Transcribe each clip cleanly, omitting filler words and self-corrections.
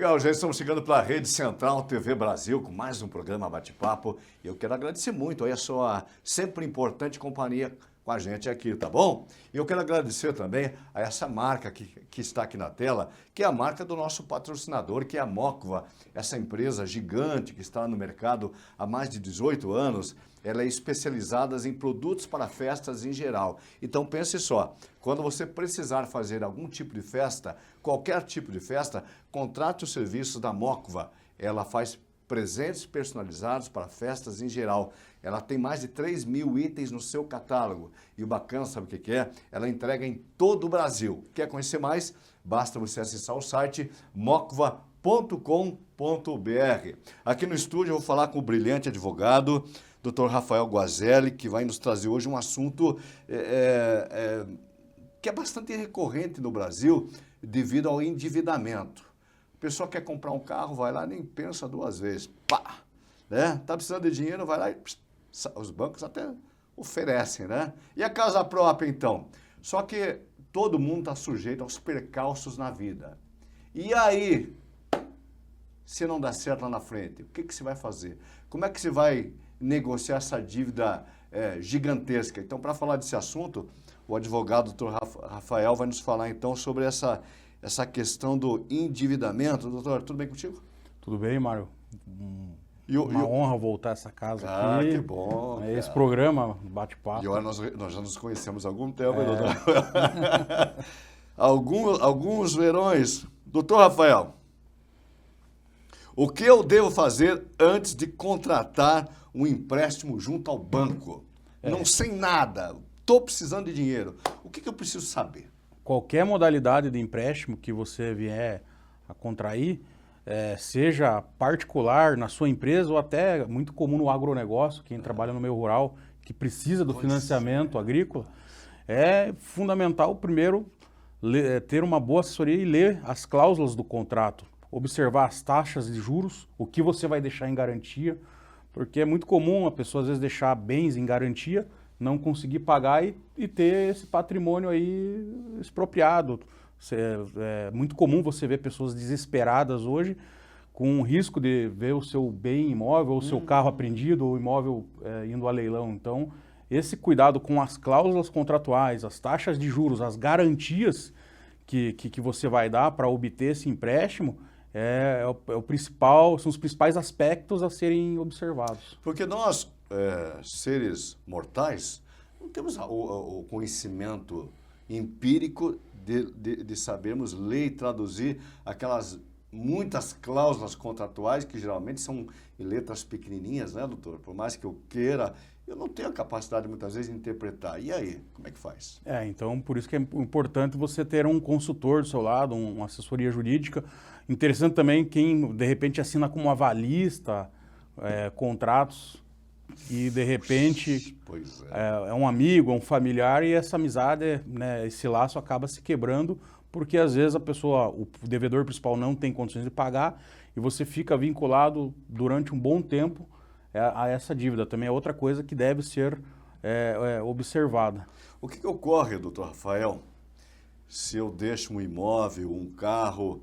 Legal, já estamos chegando para a Rede Central TV Brasil com mais um programa Bate-Papo. E eu quero agradecer muito aí a sua sempre importante companhia com a gente aqui, tá bom? E eu quero agradecer também a essa marca que está aqui na tela, que é a marca do nosso patrocinador, que é a Mocva, essa empresa gigante que está no mercado há mais de 18 anos. Ela é especializada em produtos para festas em geral. Então pense só, quando você precisar fazer algum tipo de festa, qualquer tipo de festa, contrate os serviços da Mocva. Ela faz presentes personalizados para festas em geral. Ela tem mais de 3.000 itens no seu catálogo. E o bacana, sabe o que é? Ela entrega em todo o Brasil. Quer conhecer mais? Basta você acessar o site mocva.com.br. Aqui no estúdio eu vou falar com o brilhante advogado, Dr. Rafael Guazelli, que vai nos trazer hoje um assunto que é bastante recorrente no Brasil devido ao endividamento. A pessoa quer comprar um carro, vai lá, nem pensa duas vezes. Pá! Né? Tá precisando de dinheiro, vai lá e os bancos até oferecem, né? E a casa própria, então? Só que todo mundo está sujeito aos percalços na vida. E aí, se não dá certo lá na frente, o que você vai fazer? Como é que você vai negociar essa dívida gigantesca? Então, para falar desse assunto, o advogado Dr. Rafael vai nos falar, então, sobre essa questão do endividamento. Doutor, tudo bem contigo? Tudo bem, Mário. Uma honra voltar a essa casa aqui. Ah, que bom. Esse programa, Bate-Papo. E olha, nós já nos conhecemos há algum tempo, doutor. Alguns verões. Doutor Rafael, o que eu devo fazer antes de contratar um empréstimo junto ao banco? Não sei nada, estou precisando de dinheiro. O que eu preciso saber? Qualquer modalidade de empréstimo que você vier a contrair, seja particular na sua empresa ou até muito comum no agronegócio, quem trabalha no meio rural, que precisa do financiamento agrícola, é fundamental primeiro ter uma boa assessoria e ler as cláusulas do contrato, observar as taxas de juros, o que você vai deixar em garantia, porque é muito comum a pessoa às vezes deixar bens em garantia, não conseguir pagar e ter esse patrimônio aí expropriado. É muito comum você ver pessoas desesperadas hoje com o risco de ver o seu bem imóvel, o seu carro apreendido, ou o imóvel indo a leilão. Então, esse cuidado com as cláusulas contratuais, as taxas de juros, as garantias que você vai dar para obter esse empréstimo o principal, são os principais aspectos a serem observados. Porque nós, seres mortais, não temos o conhecimento empírico de sabermos ler e traduzir aquelas muitas cláusulas contratuais que geralmente são em letras pequenininhas, né, doutor? Por mais que eu queira, eu não tenho a capacidade muitas vezes de interpretar. E aí, como é que faz? Então por isso que é importante você ter um consultor do seu lado, uma assessoria jurídica. Interessante também quem de repente assina como avalista contratos e de repente é um amigo, é um familiar e essa amizade, né, esse laço acaba se quebrando porque às vezes o devedor principal não tem condições de pagar e você fica vinculado durante um bom tempo a essa dívida. Também é outra coisa que deve ser observada. O que ocorre, doutor Rafael, se eu deixo um imóvel, um carro...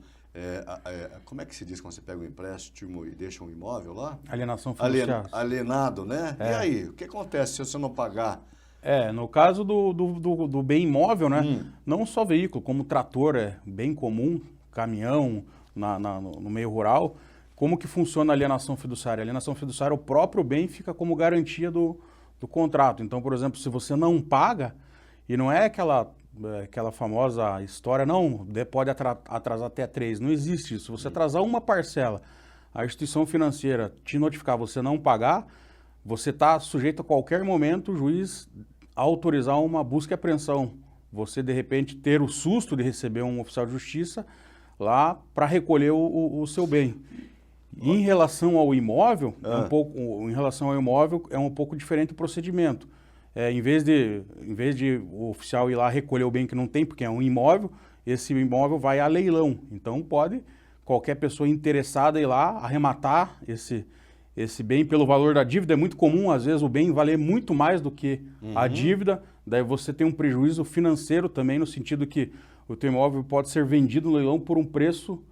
como é que se diz quando você pega um empréstimo e deixa um imóvel lá? Alienação fiduciária. Alienado, né? E aí, o que acontece se você não pagar? No caso do bem imóvel, né? Não só veículo, como trator é bem comum, caminhão no meio rural. Como que funciona a alienação fiduciária? A alienação fiduciária, o próprio bem fica como garantia do contrato. Então, por exemplo, se você não paga, e não é aquela famosa história, não, pode atrasar até 3, não existe isso. Se você atrasar uma parcela, a instituição financeira te notificar, você não pagar, você está sujeito a qualquer momento o juiz autorizar uma busca e apreensão. Você, de repente, ter o susto de receber um oficial de justiça lá para recolher o seu bem. Em relação ao imóvel, é um pouco diferente o procedimento. Em vez de o oficial ir lá recolher o bem que não tem, porque é um imóvel, esse imóvel vai a leilão. Então pode qualquer pessoa interessada ir lá arrematar esse bem pelo valor da dívida. É muito comum, às vezes, o bem valer muito mais do que a dívida. Daí você tem um prejuízo financeiro também, no sentido que o teu imóvel pode ser vendido no leilão por um preço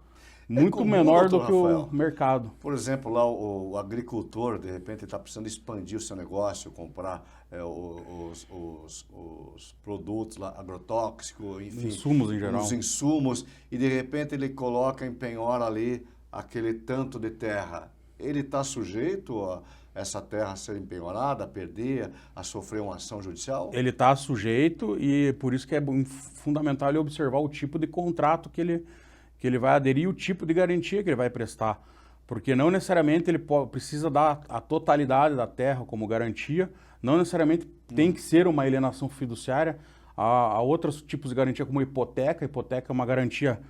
muito comum, menor do doutor que o Rafael. mercado. Por exemplo, lá o agricultor, de repente, está precisando expandir o seu negócio, comprar os produtos lá, agrotóxicos, enfim. Insumos em geral. Os insumos, e de repente ele coloca em penhora ali aquele tanto de terra. Ele está sujeito a essa terra ser empenhorada, a perder, a sofrer uma ação judicial? Ele está sujeito e por isso que é fundamental ele observar o tipo de contrato que ele vai aderir e o tipo de garantia que ele vai prestar. Porque não necessariamente ele precisa dar a totalidade da terra como garantia, não necessariamente tem que ser uma alienação fiduciária. Há outros tipos de garantia como hipoteca. A hipoteca é uma garantia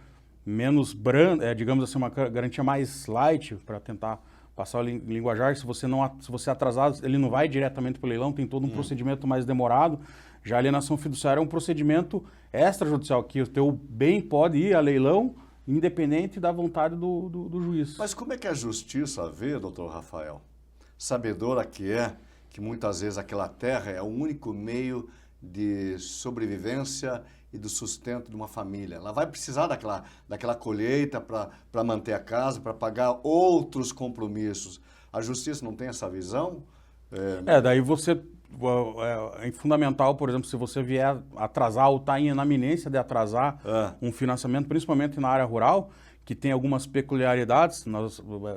menos branda, digamos assim, uma garantia mais light, para tentar passar o linguajar. Se você atrasar, ele não vai diretamente para o leilão, tem todo um procedimento mais demorado. Já a alienação fiduciária é um procedimento extrajudicial, que o teu bem pode ir a leilão, independente da vontade do juiz. Mas como é que a justiça vê, doutor Rafael, sabedora que muitas vezes aquela terra é o único meio de sobrevivência e do sustento de uma família? Ela vai precisar daquela colheita para manter a casa, para pagar outros compromissos. A justiça não tem essa visão? Daí é fundamental, por exemplo, se você vier atrasar ou está na iminência de atrasar um financiamento, principalmente na área rural, que tem algumas peculiaridades.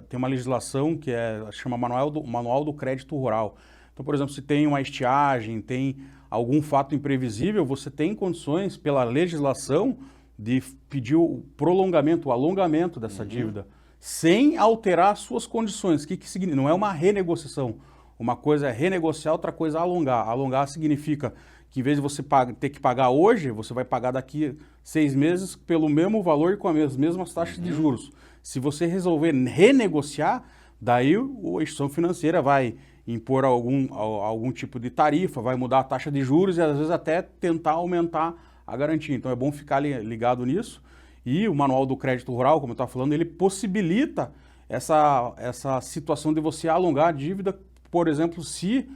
Tem uma legislação que chama Manual do Crédito Rural. Então, por exemplo, se tem uma estiagem, tem algum fato imprevisível, você tem condições, pela legislação, de pedir o prolongamento, o alongamento dessa dívida, sem alterar as suas condições. O que significa? Não é uma renegociação. Uma coisa é renegociar, outra coisa é alongar. Alongar significa que, em vez de você ter que pagar hoje, você vai pagar daqui 6 meses pelo mesmo valor e com as mesmas taxas de juros. Se você resolver renegociar, daí a instituição financeira vai impor algum tipo de tarifa, vai mudar a taxa de juros e às vezes até tentar aumentar a garantia. Então é bom ficar ligado nisso. E o Manual do Crédito Rural, como eu estava falando, ele possibilita essa situação de você alongar a dívida, por exemplo, se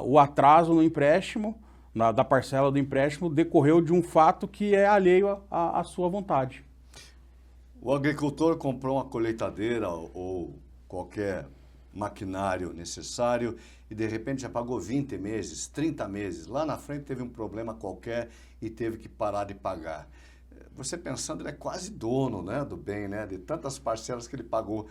o atraso no empréstimo, da parcela do empréstimo, decorreu de um fato que é alheio à sua vontade. O agricultor comprou uma colheitadeira ou qualquer maquinário necessário e de repente já pagou 20 meses, 30 meses. Lá na frente teve um problema qualquer e teve que parar de pagar. Você pensando, ele é quase dono, né, do bem, né, de tantas parcelas que ele pagou.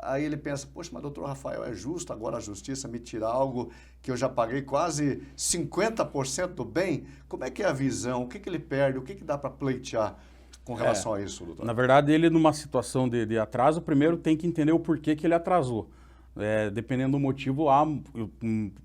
Aí ele pensa, poxa, mas doutor Rafael, é justo agora a justiça me tirar algo que eu já paguei quase 50% do bem? Como é que é a visão? O que ele perde? O que dá para pleitear com relação a isso, doutor? Na verdade, ele numa situação de atraso, primeiro tem que entender o porquê que ele atrasou. Dependendo do motivo, há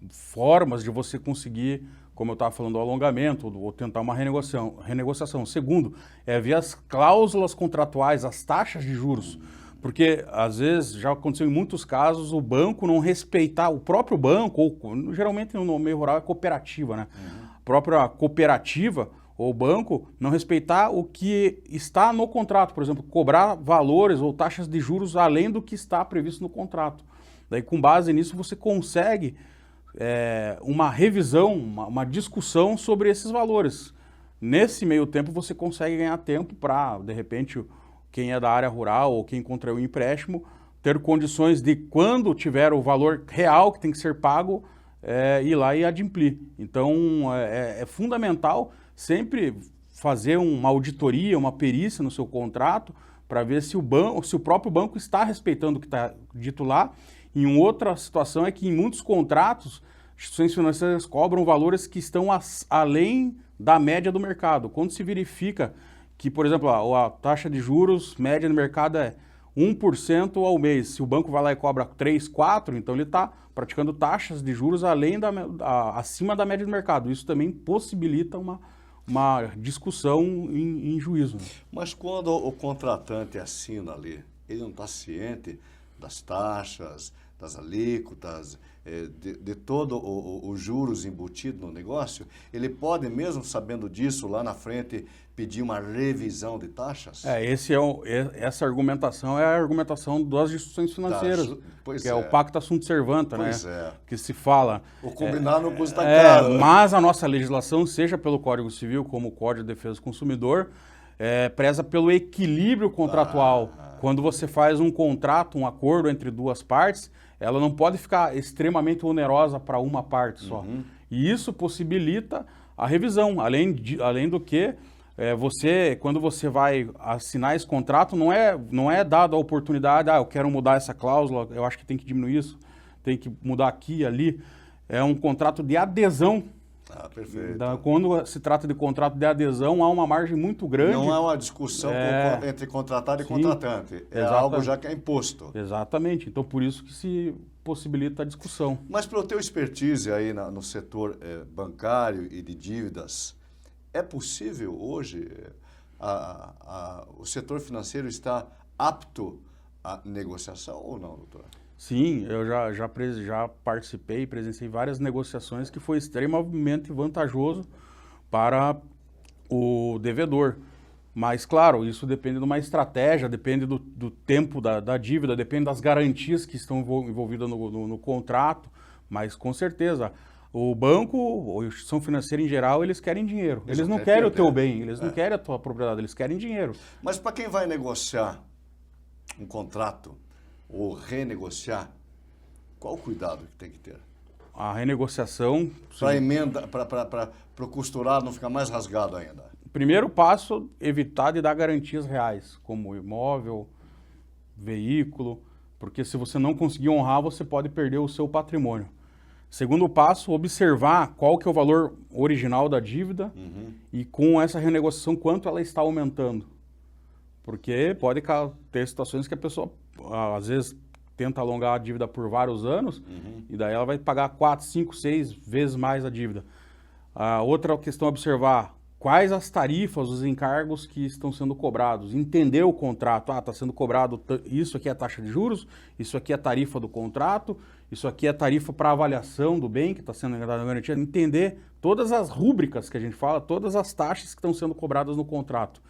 formas de você conseguir, como eu estava falando, o alongamento ou tentar uma renegociação. Segundo, ver as cláusulas contratuais, as taxas de juros. Porque, às vezes, já aconteceu em muitos casos, o banco não respeitar, o próprio banco, ou geralmente no meio rural é cooperativa, né? A própria cooperativa ou banco não respeitar o que está no contrato. Por exemplo, cobrar valores ou taxas de juros além do que está previsto no contrato. Daí, com base nisso, você consegue uma revisão, uma discussão sobre esses valores. Nesse meio tempo, você consegue ganhar tempo para, de repente, quem é da área rural ou quem contraiu um empréstimo, ter condições de, quando tiver o valor real que tem que ser pago, ir lá e adimplir. Então, é fundamental sempre fazer uma auditoria, uma perícia no seu contrato, para ver se o próprio banco está respeitando o que está dito lá. E uma outra situação é que, em muitos contratos, instituições financeiras cobram valores que estão além da média do mercado. Quando se verifica que, por exemplo, a taxa de juros média no mercado é 1% ao mês. Se o banco vai lá e cobra 3%, 4%, então ele está praticando taxas de juros acima da média do mercado. Isso também possibilita uma discussão em juízo. Mas quando o contratante assina ali, ele não está ciente das taxas, das alíquotas, de todo os juros embutido no negócio, ele pode, mesmo sabendo disso, lá na frente, pedir uma revisão de taxas? Essa argumentação é a argumentação das instituições financeiras, que é o pacta sunt servanda, né? Que se fala. O combinar não custa caro. Mas a nossa legislação, seja pelo Código Civil como o Código de Defesa do Consumidor, preza pelo equilíbrio contratual. Quando você faz um contrato, um acordo entre duas partes, ela não pode ficar extremamente onerosa para uma parte só. E isso possibilita a revisão. Além do que, quando você vai assinar esse contrato, não é dada a oportunidade, eu quero mudar essa cláusula, eu acho que tem que diminuir isso, tem que mudar aqui e ali. É um contrato de adesão. Perfeito. Quando se trata de contrato de adesão, há uma margem muito grande. Não é uma discussão entre contratado e contratante. É algo já que é imposto. Exatamente. Então, por isso que se possibilita a discussão. Mas pelo teu expertise aí no setor bancário e de dívidas, é possível hoje o setor financeiro estar apto à negociação ou não, doutor? Sim, eu já participei, presenciei várias negociações que foi extremamente vantajoso para o devedor. Mas, claro, isso depende de uma estratégia, depende do tempo da dívida, depende das garantias que estão envolvidas no contrato, mas com certeza, o banco, ou a instituição financeira em geral, eles querem dinheiro. Eles não querem o teu bem, eles não querem a tua propriedade, eles querem dinheiro. Mas para quem vai negociar um contrato, ou renegociar, qual o cuidado que tem que ter? A renegociação... Para emenda, para o costurado não ficar mais rasgado ainda. Primeiro passo, evitar de dar garantias reais, como imóvel, veículo, porque se você não conseguir honrar, você pode perder o seu patrimônio. Segundo passo, observar qual que é o valor original da dívida e com essa renegociação, quanto ela está aumentando. Porque pode ter situações que a pessoa, às vezes, tenta alongar a dívida por vários anos e daí ela vai pagar 4, 5, 6 vezes mais a dívida. A outra questão a observar, quais as tarifas, os encargos que estão sendo cobrados. Entender o contrato, está sendo cobrado, isso aqui é a taxa de juros, isso aqui é a tarifa do contrato, isso aqui é a tarifa para avaliação do bem que está sendo garantido. Entender todas as rúbricas que a gente fala, todas as taxas que estão sendo cobradas no contrato.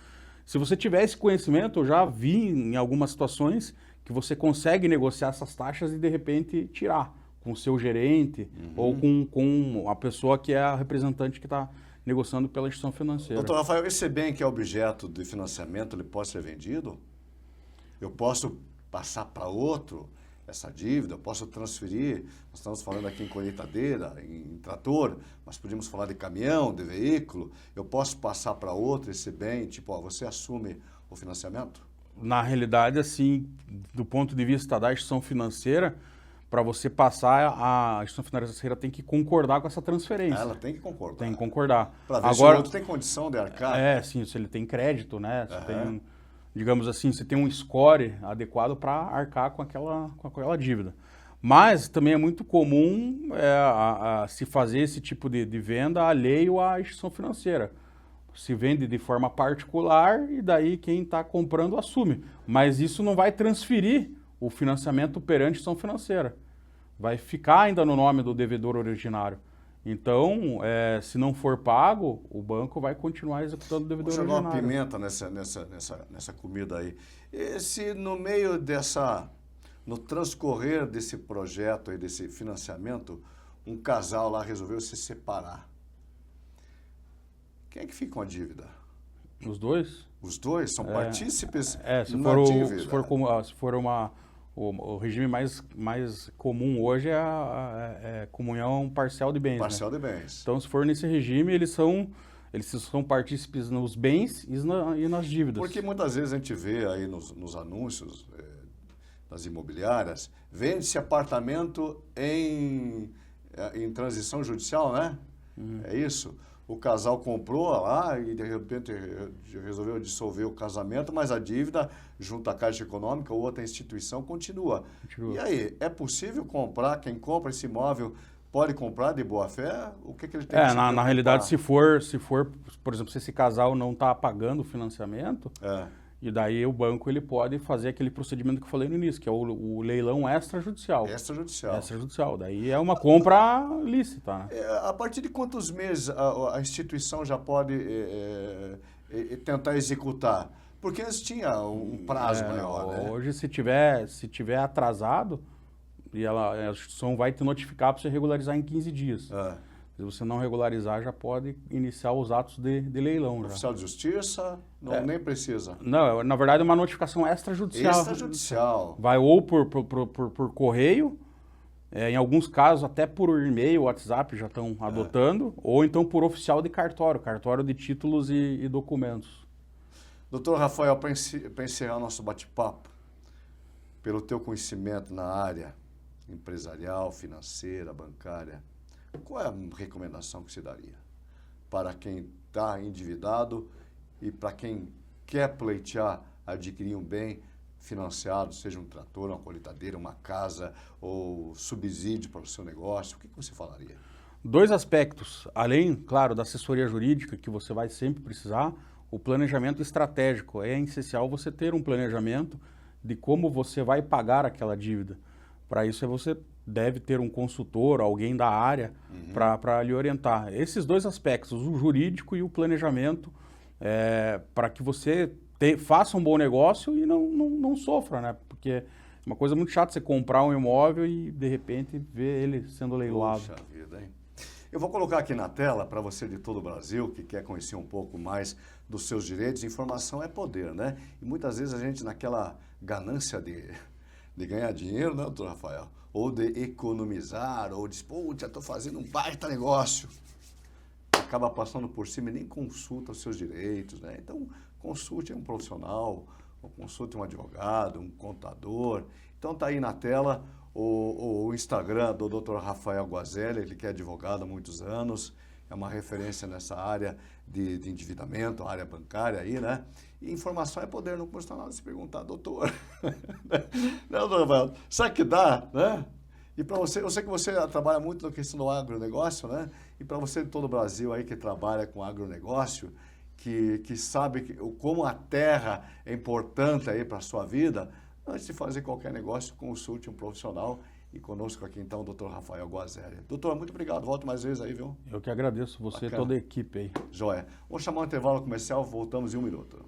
Se você tiver esse conhecimento, eu já vi em algumas situações que você consegue negociar essas taxas e de repente tirar com o seu gerente ou com a pessoa que é a representante que está negociando pela instituição financeira. Doutor Rafael, esse bem que é objeto de financiamento, ele pode ser vendido? Eu posso passar para outro essa dívida, eu posso transferir, nós estamos falando aqui em colheitadeira, em trator, mas podíamos falar de caminhão, de veículo, eu posso passar para outro esse bem, tipo, você assume o financiamento? Na realidade, assim, do ponto de vista da instituição financeira, para você passar, a instituição financeira tem que concordar com essa transferência. Ela tem que concordar. Tem que concordar. Para ver se o outro tem condição de arcar. Sim, se ele tem crédito, né? Se tem, digamos assim, se tem um score adequado para arcar com aquela dívida. Mas também é muito comum se fazer esse tipo de venda alheio à instituição financeira. Se vende de forma particular e daí quem está comprando assume. Mas isso não vai transferir o financiamento perante a instituição financeira. Vai ficar ainda no nome do devedor originário. Então, se não for pago, o banco vai continuar executando o devedor originário. Vou jogar uma pimenta nessa comida aí. E se no meio no transcorrer desse projeto aí, desse financiamento, um casal lá resolveu se separar, quem é que fica com a dívida? Os dois? Os dois são partícipes na dívida. Se for o regime mais comum hoje é a comunhão parcial de bens. Parcial né? de bens. Então, se for nesse regime, eles são partícipes nos bens e nas dívidas. Porque muitas vezes a gente vê aí nos anúncios das imobiliárias, vende-se apartamento em transição judicial, né? É isso? O casal comprou lá e de repente resolveu dissolver o casamento, mas a dívida junto à Caixa Econômica ou outra instituição continua. E aí, é possível comprar? Quem compra esse imóvel pode comprar de boa fé? O que ele tem que se preocupar? Na realidade, se for, por exemplo, se esse casal não está pagando o financiamento, e daí o banco ele pode fazer aquele procedimento que eu falei no início, que é o leilão extrajudicial. Extrajudicial. Daí é uma compra lícita. Né? A partir de quantos meses a instituição já pode tentar executar? Porque antes tinha um prazo maior, né? Hoje, se tiver atrasado, a instituição vai te notificar para você regularizar em 15 dias. Se você não regularizar, já pode iniciar os atos de leilão. Já. Oficial de justiça? Não, nem precisa. Não, na verdade é uma notificação extrajudicial. Extrajudicial. Vai ou por correio, em alguns casos até por e-mail, WhatsApp já estão adotando, ou então por oficial de cartório de títulos e documentos. Doutor Rafael, para encerrar nosso bate-papo, pelo teu conhecimento na área empresarial, financeira, bancária, qual é a recomendação que você daria para quem está endividado e para quem quer pleitear, adquirir um bem financiado, seja um trator, uma colheitadeira, uma casa ou subsídio para o seu negócio? O que você falaria? 2 aspectos, além, claro, da assessoria jurídica, que você vai sempre precisar, o planejamento estratégico. É essencial você ter um planejamento de como você vai pagar aquela dívida. Para isso, você deve ter um consultor, alguém da área, para lhe orientar. Esses 2 aspectos, o jurídico e o planejamento, para que você faça um bom negócio e não sofra, né? Porque é uma coisa muito chata você comprar um imóvel e, de repente, ver ele sendo leiloado. Puxa vida, hein? Eu vou colocar aqui na tela para você de todo o Brasil que quer conhecer um pouco mais dos seus direitos. Informação é poder, né? E muitas vezes a gente, naquela ganância de ganhar dinheiro, né, doutor Rafael? Ou de economizar, ou de, putz, já estou fazendo um baita negócio. Acaba passando por cima e nem consulta os seus direitos, né? Então, consulte um profissional, ou consulte um advogado, um contador. Então, tá aí na tela o Instagram do Dr. Rafael Guazelli, ele que é advogado há muitos anos, é uma referência nessa área de endividamento, área bancária aí, né? E informação é poder, não custa nada se perguntar, doutor. Não, doutor Rafael, sabe que dá, né? E para você, eu sei que você trabalha muito na questão do agronegócio, né? E para você de todo o Brasil aí que trabalha com agronegócio, que sabe como a terra é importante aí para a sua vida, antes de fazer qualquer negócio, consulte um profissional. E conosco aqui então o Dr. Rafael Guazelli. Doutor, muito obrigado. Volto mais vezes aí, viu? Eu que agradeço você e toda a equipe aí. Joia. Vamos chamar um intervalo comercial, voltamos em 1 minuto.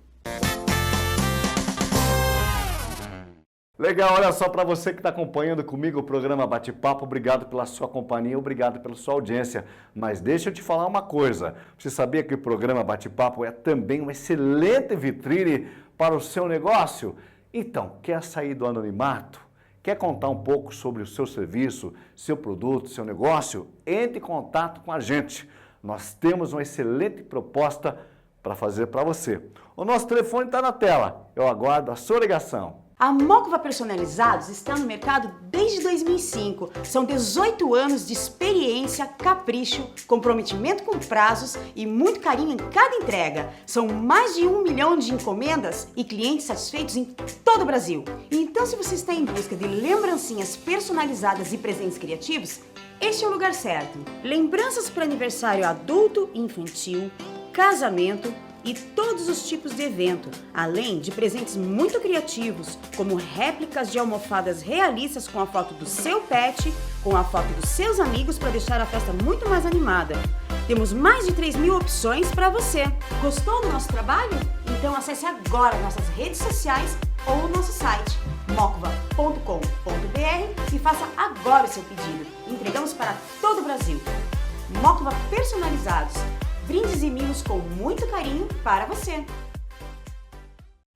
Legal, olha só, para você que está acompanhando comigo o programa Bate-Papo, obrigado pela sua companhia, obrigado pela sua audiência. Mas deixa eu te falar uma coisa, você sabia que o programa Bate-Papo é também uma excelente vitrine para o seu negócio? Então, quer sair do anonimato? Quer contar um pouco sobre o seu serviço, seu produto, seu negócio? Entre em contato com a gente. Nós temos uma excelente proposta para fazer para você. O nosso telefone está na tela, eu aguardo a sua ligação. A Mocva Personalizados está no mercado desde 2005. São 18 anos de experiência, capricho, comprometimento com prazos e muito carinho em cada entrega. São mais de 1 milhão de encomendas e clientes satisfeitos em todo o Brasil. Então, se você está em busca de lembrancinhas personalizadas e presentes criativos, este é o lugar certo. Lembranças para aniversário adulto e infantil, casamento e todos os tipos de evento, além de presentes muito criativos, como réplicas de almofadas realistas com a foto do seu pet, com a foto dos seus amigos para deixar a festa muito mais animada. Temos mais de 3.000 opções para você. Gostou do nosso trabalho? Então acesse agora nossas redes sociais ou o nosso site mocva.com.br e faça agora o seu pedido. Entregamos para todo o Brasil. Mocva Personalizados. Brindes e mimos com muito carinho para você.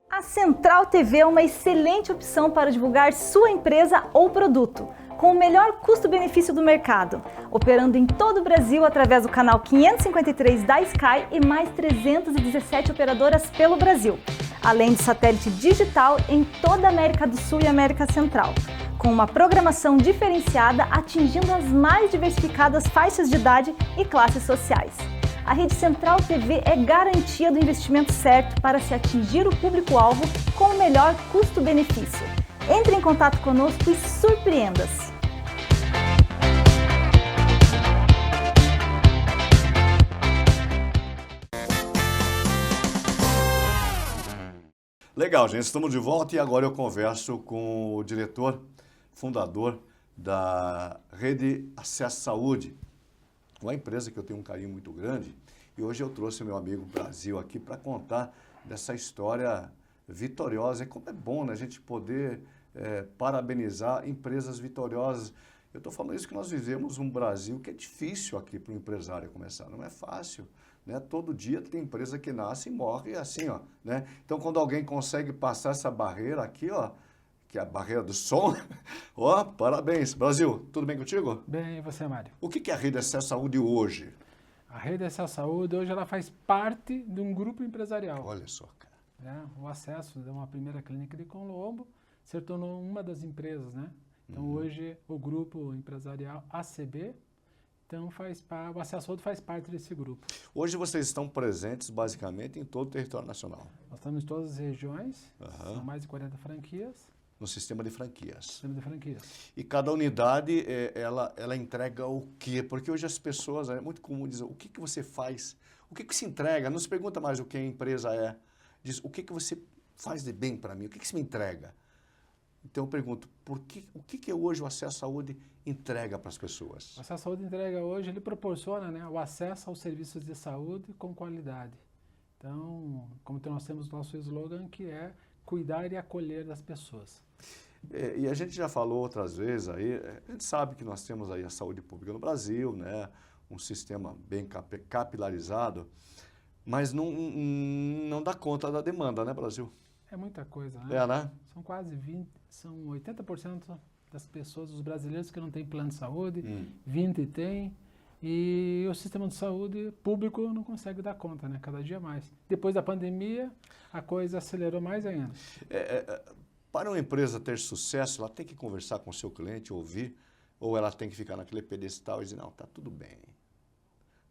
A Central TV é uma excelente opção para divulgar sua empresa ou produto, com o melhor custo-benefício do mercado, operando em todo o Brasil através do canal 553 da Sky e mais 317 operadoras pelo Brasil, além de satélite digital em toda a América do Sul e América Central, com uma programação diferenciada atingindo as mais diversificadas faixas de idade e classes sociais. A Rede Central TV é garantia do investimento certo para se atingir o público-alvo com o melhor custo-benefício. Entre em contato conosco e surpreenda-se! Legal, gente, estamos de volta e agora eu converso com o diretor, fundador da Rede Acesso Saúde, uma empresa que eu tenho um carinho muito grande, e hoje eu trouxe o meu amigo Brasil aqui para contar dessa história vitoriosa. E como é bom, né, a gente poder parabenizar empresas vitoriosas Eu estou falando isso que nós vivemos um Brasil que é difícil aqui para o empresário começar, não é fácil. Né? Todo dia tem empresa que nasce e morre assim, ó, né? Então, quando alguém consegue passar essa barreira aqui, ó, que é a barreira do som, ó, parabéns. Brasil, tudo bem contigo? Bem, e você, Mário? O que é a Rede Acesso Saúde hoje? A Rede Acesso Saúde hoje ela faz parte de um grupo empresarial. Olha só, cara. Né? O Acesso deu uma primeira clínica de Colombo, se tornou uma das empresas, né? Então hoje o grupo empresarial ACB, então o Acesso Saúde faz parte desse grupo. Hoje vocês estão presentes basicamente em todo o território nacional. Nós estamos em todas as regiões, são mais de 40 franquias. No sistema de franquias. Sistema de franquias. E cada unidade, ela entrega o quê? Porque hoje as pessoas, é muito comum dizer, o que você faz? O que se entrega? Não se pergunta mais o que a empresa é. Diz, o que você faz de bem para mim? O que se me entrega? Então eu pergunto, o que hoje o Acesso à Saúde entrega para as pessoas? O Acesso à Saúde entrega hoje, ele proporciona, né, o acesso aos serviços de saúde com qualidade. Então, como nós temos o nosso slogan, que é cuidar e acolher das pessoas. E a gente já falou outras vezes aí, a gente sabe que nós temos aí a saúde pública no Brasil, né, um sistema bem capilarizado, mas não dá conta da demanda, né, Brasil? É muita coisa, né? Né? São quase 80% das pessoas, dos brasileiros que não têm plano de saúde, 20 têm, e o sistema de saúde público não consegue dar conta, né? Cada dia mais. Depois da pandemia, a coisa acelerou mais ainda. Para uma empresa ter sucesso, ela tem que conversar com o seu cliente, ouvir, ou ela tem que ficar naquele pedestal e dizer, não, tá tudo bem.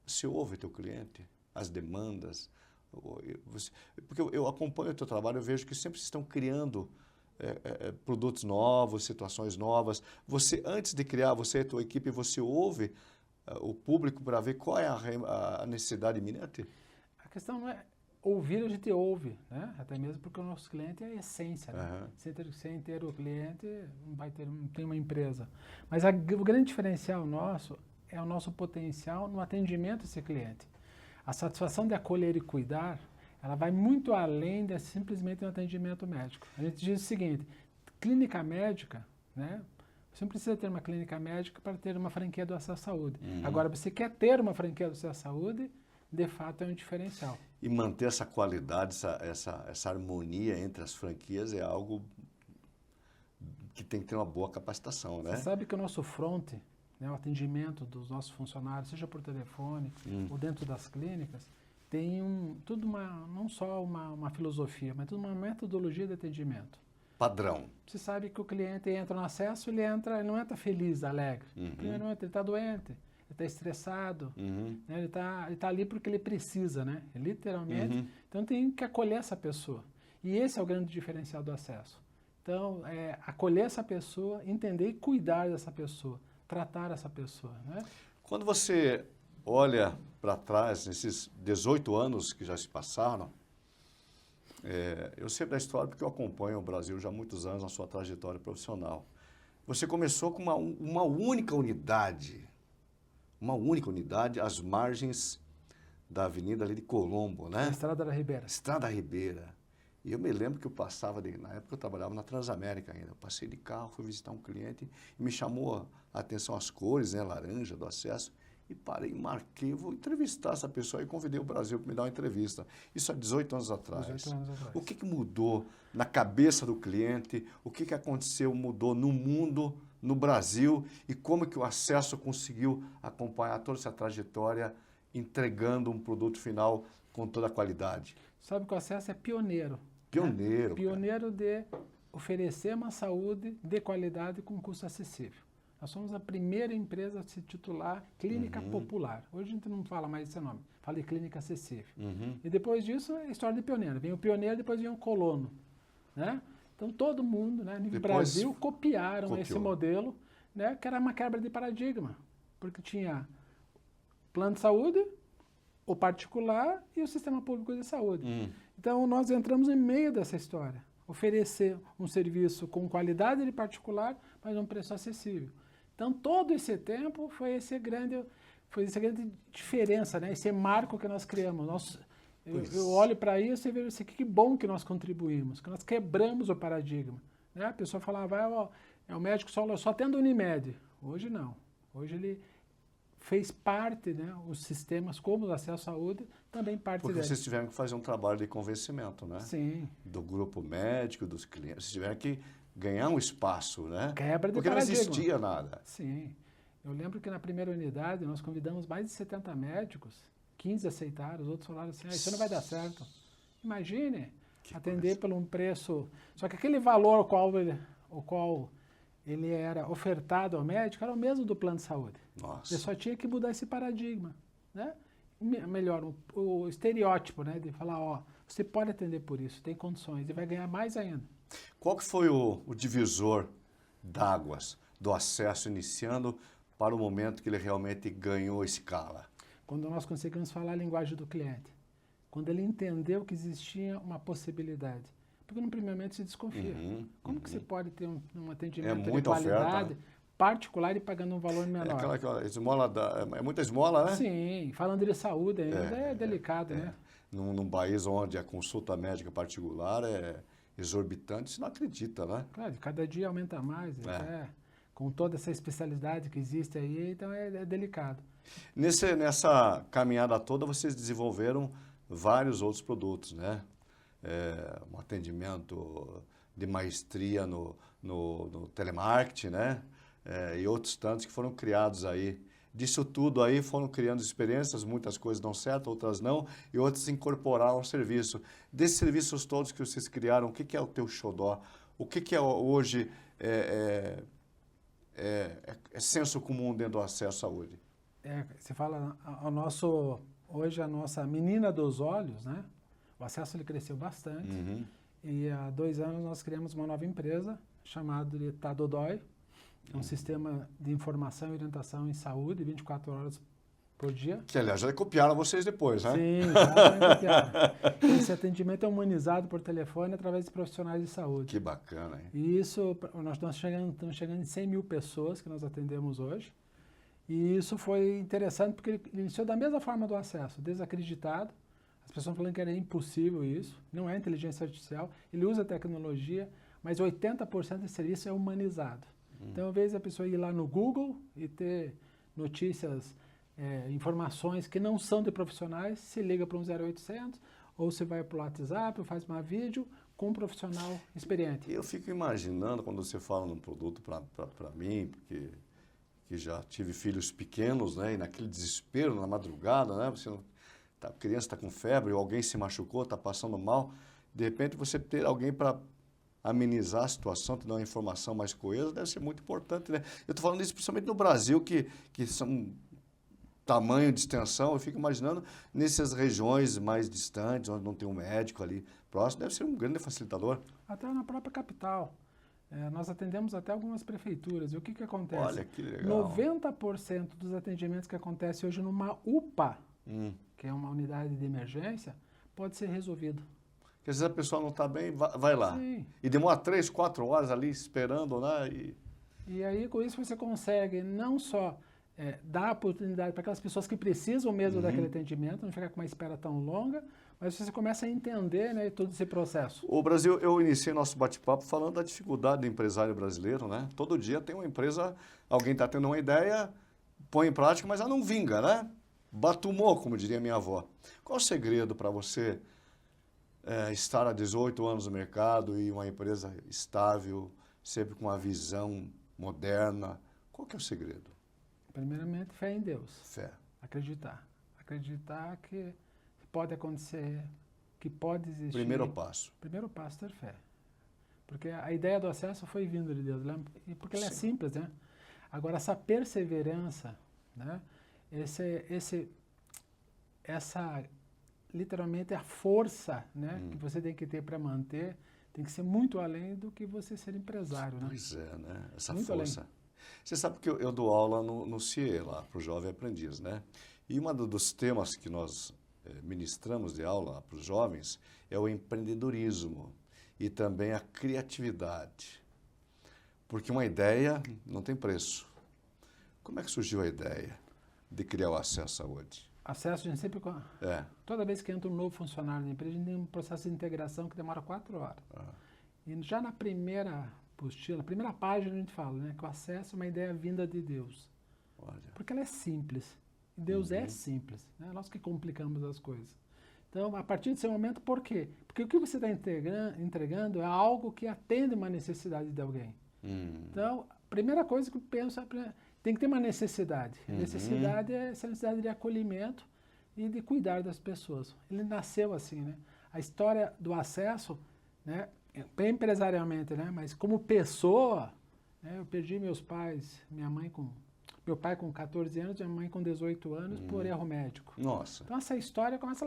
Você ouve o teu cliente, as demandas, porque eu acompanho o teu trabalho, eu vejo que sempre estão criando produtos novos, situações novas. Você, antes de criar, você e a tua equipe, você ouve o público para ver qual é a necessidade iminente? A questão não é ouvir, a gente ouve, né? Até mesmo porque o nosso cliente é a essência, né? Sem ter o cliente, não tem uma empresa. Mas o grande diferencial nosso é o nosso potencial no atendimento a esse cliente. A satisfação de acolher e cuidar, ela vai muito além de simplesmente um atendimento médico. A gente diz o seguinte, clínica médica, né? Você não precisa ter uma clínica médica para ter uma franquia do Acesso à Saúde. Agora, você quer ter uma franquia do Acesso à Saúde, de fato é um diferencial. E manter essa qualidade, essa harmonia entre as franquias é algo que tem que ter uma boa capacitação, né? Você sabe que o nosso front, né, o atendimento dos nossos funcionários, seja por telefone ou dentro das clínicas, tem não só uma filosofia, mas toda uma metodologia de atendimento. Padrão. Você sabe que o cliente entra no acesso, ele não entra feliz, alegre. Ele não entra, ele está doente, ele está estressado, né, ele tá ali porque ele precisa, né? Literalmente. Então tem que acolher essa pessoa. E esse é o grande diferencial do acesso. Então, acolher essa pessoa, entender e cuidar dessa pessoa. Tratar essa pessoa, né? Quando você olha para trás, nesses 18 anos que já se passaram, eu sei da história porque eu acompanho o Brasil já há muitos anos na sua trajetória profissional. Você começou com uma única unidade às margens da avenida ali de Colombo, né? Estrada da Ribeira. Estrada da Ribeira. E eu me lembro que eu passava, na época eu trabalhava na Transamérica ainda, eu passei de carro, fui visitar um cliente e me chamou a atenção as cores, né, laranja do acesso, e parei, marquei, vou entrevistar essa pessoa e convidei o Brasil para me dar uma entrevista. Isso há 18 anos atrás. 18 anos atrás. O que mudou na cabeça do cliente, o que aconteceu, mudou no mundo, no Brasil, e como que o Acesso conseguiu acompanhar toda essa trajetória, entregando um produto final com toda a qualidade? Sabe que o Acesso é pioneiro. Pioneiro. Né? Pioneiro de oferecer uma saúde de qualidade com custo acessível. Nós somos a primeira empresa a se titular Clínica Popular. Hoje a gente não fala mais esse nome, fala de Clínica Acessível. E depois disso é a história de pioneiro. Vem o pioneiro, depois vem o colono. Né? Então todo mundo, né, no Brasil, copiaram esse modelo, né, que era uma quebra de paradigma. Porque tinha plano de saúde, o particular e o sistema público de saúde. Então nós entramos em meio dessa história. Oferecer um serviço com qualidade de particular, mas um preço acessível. Então todo esse tempo foi essa grande diferença, né? Esse marco que nós criamos. Eu olho para isso e vejo assim, que bom que nós contribuímos, que nós quebramos o paradigma. Né? A pessoa falava, o médico só atende a Unimed. Hoje não. Hoje ele fez parte, né, os sistemas como o acesso à saúde, também parte Porque dele. vocês tiveram que fazer um trabalho de convencimento, né? Sim. Do grupo médico, dos clientes. Vocês tiveram que ganhar um espaço, né? Quebra de Porque não paradigma. existia nada. Sim. Eu lembro que na primeira unidade nós convidamos mais de 70 médicos, 15 aceitaram, os outros falaram assim, isso não vai dar certo. Imagine atender por um preço... Só que aquele valor o qual ele era ofertado ao médico era o mesmo do plano de saúde. Nossa. Ele só tinha que mudar esse paradigma, né? Melhor, o estereótipo, né? De falar, ó, você pode atender por isso, tem condições, e vai ganhar mais ainda. Qual que foi o divisor d'águas do acesso iniciando para o momento que ele realmente ganhou escala? Quando nós conseguimos falar a linguagem do cliente. Quando ele entendeu que existia uma possibilidade. Porque no primeiro momento se desconfia. Como que você pode ter um atendimento de muita qualidade, oferta. particular e pagando um valor menor? É aquela esmola, é muita esmola, né? Sim, falando de saúde ainda é delicado, né? Num país onde a consulta médica particular é exorbitante, você não acredita, né? Claro, cada dia aumenta mais, com toda essa especialidade que existe aí, então é delicado. Nessa caminhada toda, vocês desenvolveram vários outros produtos, né? Um atendimento de maestria no telemarketing, né? E outros tantos que foram criados aí. Disso tudo aí foram criando experiências, muitas coisas dão certo, outras não, e outras incorporaram o serviço. Desses serviços todos que vocês criaram, o que é o teu xodó? O que é hoje senso comum dentro do acesso à saúde? Você fala, hoje a nossa menina dos olhos, né? O acesso ele cresceu bastante. E há 2 anos nós criamos uma nova empresa chamada de Tadodói. É um sistema de informação e orientação em saúde 24 horas por dia. Que, aliás, já copiaram vocês depois, né? Sim, já copiaram. Esse atendimento é humanizado por telefone através de profissionais de saúde. Que bacana, hein? E isso, nós estamos chegando em 100 mil pessoas que nós atendemos hoje. E isso foi interessante porque ele iniciou da mesma forma do acesso, desacreditado. As pessoas falando que era impossível isso, não é inteligência artificial, ele usa tecnologia, mas 80% desse serviço é humanizado. Então, ao invés da pessoa ir lá no Google e ter notícias, informações que não são de profissionais, se liga para um 0800, ou se vai para o WhatsApp, ou faz uma vídeo com um profissional experiente. Eu fico imaginando, quando você fala num produto para mim, porque que já tive filhos pequenos, né, e naquele desespero, na madrugada, né, a criança está com febre, ou alguém se machucou, está passando mal, de repente você ter alguém para amenizar a situação, te dar uma informação mais coesa, deve ser muito importante, né? Eu estou falando isso principalmente no Brasil, que são tamanho de extensão, eu fico imaginando nessas regiões mais distantes, onde não tem um médico ali próximo, deve ser um grande facilitador. Até na própria capital. Nós atendemos até algumas prefeituras. E o que acontece? Olha, que legal. 90% dos atendimentos que acontecem hoje numa UPA, que é uma unidade de emergência, pode ser resolvido. Porque às vezes a pessoa não está bem, vai lá. Sim. E demora 3, 4 horas ali esperando, né? E aí, com isso, você consegue não só dar oportunidade para aquelas pessoas que precisam mesmo daquele atendimento, não ficar com uma espera tão longa, mas você começa a entender, né, todo esse processo. O Brasil, eu iniciei nosso bate-papo falando da dificuldade do empresário brasileiro, né? Todo dia tem uma empresa, alguém está tendo uma ideia, põe em prática, mas ela não vinga, né? Batumou, como diria minha avó. Qual o segredo para você estar há 18 anos no mercado e uma empresa estável, sempre com uma visão moderna? Qual que é o segredo? Primeiramente, fé em Deus. Fé. Acreditar. Acreditar que pode acontecer, que pode existir. Primeiro passo. Primeiro passo, ter fé. Porque a ideia do acesso foi vindo de Deus, lembra? Porque ela é simples, né? Agora, essa perseverança, né? Essa literalmente a força, né, que você tem que ter para manter, tem que ser muito além do que você ser empresário, né? Pois é, né? Essa muito força. Além. Você sabe que eu dou aula no CIE, lá, para o jovem aprendiz, né? E um dos temas que nós ministramos de aula para os jovens é o empreendedorismo e também a criatividade. Porque uma ideia não tem preço. Como é que surgiu a ideia de criar o acesso à saúde? Acesso, a gente sempre... Toda vez que entra um novo funcionário na empresa, a gente tem um processo de integração que demora 4 horas. E já na primeira apostila, na primeira página a gente fala, né, que o acesso é uma ideia vinda de Deus. Olha. Porque ela é simples. E Deus é simples. Né? Nós que complicamos as coisas. Então, a partir desse momento, por quê? Porque o que você está entregando é algo que atende uma necessidade de alguém. Então, a primeira coisa que eu penso é tem que ter uma necessidade. A necessidade é essa necessidade de acolhimento e de cuidar das pessoas. Ele nasceu assim, né? A história do acesso, né, bem empresarialmente, né, mas como pessoa, né, eu perdi meus pais, meu pai com 14 anos, minha mãe com 18 anos, por erro médico. Nossa. Então essa história começa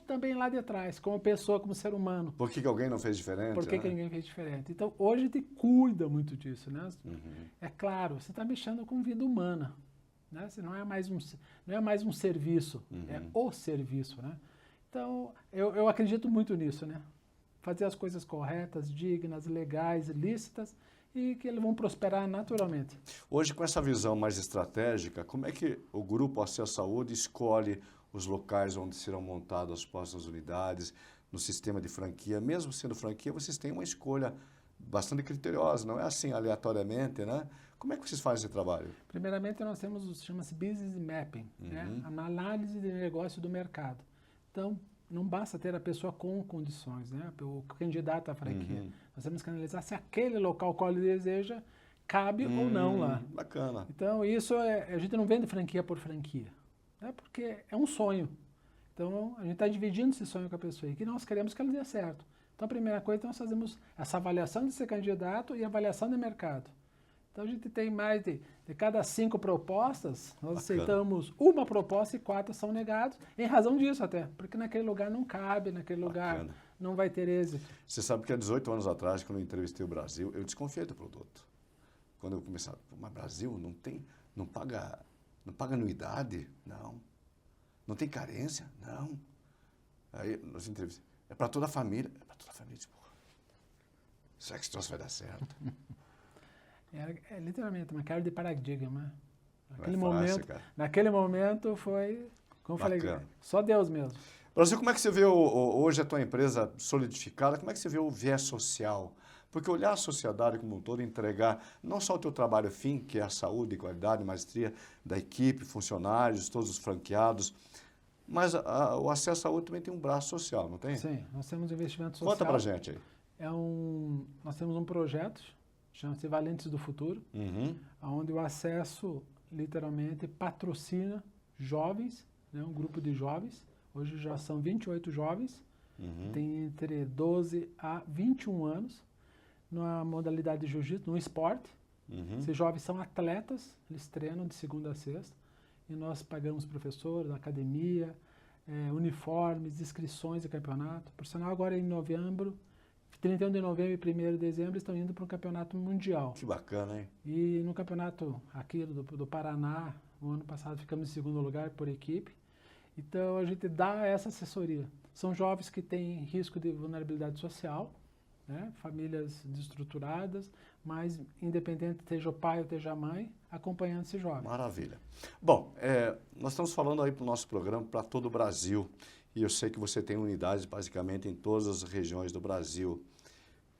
também lá de trás, como pessoa, como ser humano. Por que alguém não fez diferente? Por que ninguém fez diferente? Então hoje a gente cuida muito disso, né? É claro, você está mexendo com vida humana, né? Você não é mais um serviço, é o serviço, né? Então eu acredito muito nisso, né? Fazer as coisas corretas, dignas, legais, lícitas, e que eles vão prosperar naturalmente. Hoje, com essa visão mais estratégica, como é que o Grupo Acesso Saúde escolhe os locais onde serão montadas as próximas unidades, no sistema de franquia? Mesmo sendo franquia, vocês têm uma escolha bastante criteriosa, não é assim aleatoriamente, né? Como é que vocês fazem esse trabalho? Primeiramente, nós temos chama-se Business Mapping, né? A análise de negócio do mercado. Então, não basta ter a pessoa com condições, né? O candidato à franquia. Nós temos que analisar se aquele local qual ele deseja cabe ou não lá. Bacana. Então, isso a gente não vende franquia por franquia, né? Porque é um sonho. Então, a gente está dividindo esse sonho com a pessoa e que nós queremos que ela dê certo. Então, a primeira coisa, nós fazemos essa avaliação desse candidato e avaliação de mercado. Então, a gente tem mais de cada 5 propostas, nós aceitamos uma proposta e 4 são negados, em razão disso até, porque naquele lugar não cabe, naquele lugar não vai ter êxito. Você sabe que há 18 anos atrás, quando eu entrevistei o Brasil, eu desconfiei do produto. Quando eu comecei a mas Brasil não paga anuidade? Não. Não tem carência? Não. Aí, nós entrevistamos, é para toda a família. É para toda a família. Porra. Será que esse troço vai dar certo? É literalmente uma quebra de paradigma. Naquele momento foi, como eu falei, só Deus mesmo. Brasil, como é que você vê hoje a tua empresa solidificada? Como é que você vê o viés social? Porque olhar a sociedade como um todo, entregar não só o teu trabalho fim, que é a saúde, qualidade, maestria da equipe, funcionários, todos os franqueados, mas o acesso à saúde também tem um braço social, não tem? Sim, nós temos investimento social. Conta pra gente aí. Nós temos um projeto, chama-se Valentes do Futuro, onde o acesso, literalmente, patrocina jovens, né, um grupo de jovens. Hoje já são 28 jovens, tem entre 12 a 21 anos, na modalidade de jiu-jitsu, no esporte. Esses jovens são atletas, eles treinam de segunda a sexta, e nós pagamos professores, academia, uniformes, inscrições de campeonato. Por sinal, agora em novembro, 31 de novembro e 1º de dezembro estão indo para um campeonato mundial. Que bacana, hein? E no campeonato aqui do Paraná, no ano passado ficamos em 2º lugar por equipe. Então a gente dá essa assessoria. São jovens que têm risco de vulnerabilidade social, né? Famílias desestruturadas, mas independente seja o pai ou seja a mãe, acompanhando esse jovem. Maravilha. Bom, nós estamos falando aí para o nosso programa para todo o Brasil. E eu sei que você tem unidades basicamente em todas as regiões do Brasil.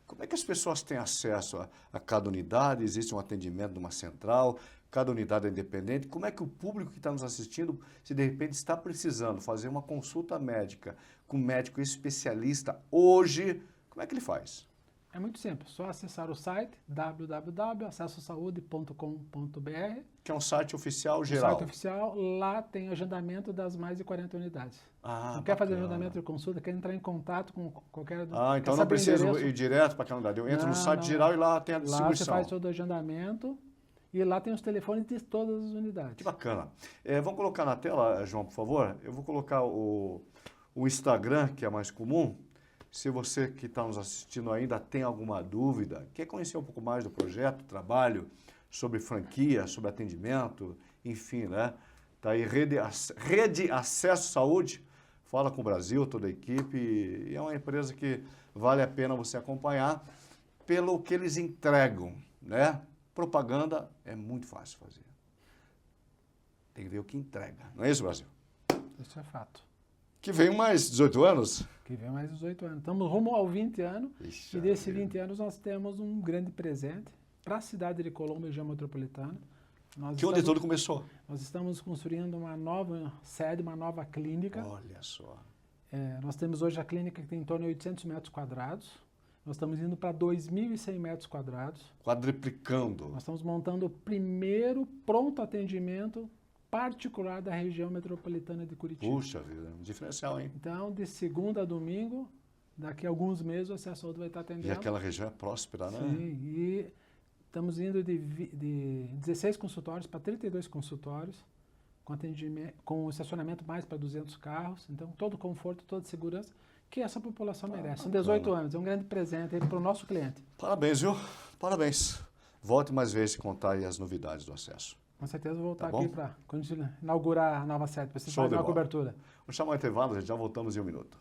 Como é que as pessoas têm acesso a cada unidade? Existe um atendimento numa central? Cada unidade é independente? Como é que o público que está nos assistindo, se de repente está precisando fazer uma consulta médica com um médico especialista hoje, como é que ele faz? É muito simples, só acessar o site www.acessosaude.com.br. Que é um site oficial geral. Site oficial, lá tem agendamento das mais de 40 unidades. Não quer fazer agendamento de consulta, quer entrar em contato com qualquer... então não precisa ir direto para aquela unidade. Eu entro no site geral e lá tem a distribuição. Lá você faz todo o agendamento e lá tem os telefones de todas as unidades. Que bacana. Vamos colocar na tela, João, por favor? Eu vou colocar o Instagram, que é mais comum. Se você que está nos assistindo ainda tem alguma dúvida, quer conhecer um pouco mais do projeto, trabalho, sobre franquia, sobre atendimento, enfim, né? Tá aí Rede Acesso Saúde, fala com o Brasil, toda a equipe, e é uma empresa que vale a pena você acompanhar pelo que eles entregam, né? Propaganda é muito fácil fazer. Tem que ver o que entrega, não é isso, Brasil? Isso é fato. Que vem mais 18 anos? Que vem mais 18 anos. Estamos rumo ao 20 anos. Ixi, E desses 20 anos nós temos um grande presente para a cidade de Colombo e região metropolitana. Que onde tudo começou? Nós estamos construindo uma nova sede, uma nova clínica. Olha só. Nós temos hoje a clínica que tem em torno de 800 metros quadrados. Nós estamos indo para 2.100 metros quadrados. Quadriplicando. Nós estamos montando o primeiro pronto atendimento particular da região metropolitana de Curitiba. Puxa vida, um diferencial, hein? Então, de segunda a domingo, daqui a alguns meses, o Acesso Saúde vai estar atendendo. E aquela região é próspera, né? Sim, e estamos indo de 16 consultórios para 32 consultórios, com atendimento, com estacionamento mais para 200 carros. Então, todo conforto, toda segurança que essa população merece. São 18 anos, é um grande presente para o nosso cliente. Parabéns, viu? Parabéns. Volte mais vezes e contar aí as novidades do acesso. Com certeza vou voltar Tá aqui bom? para quando a gente inaugurar a nova sede, para você Show fazer de uma bola. cobertura. Vamos chamar o intervalo, gente, já voltamos em 1 minuto.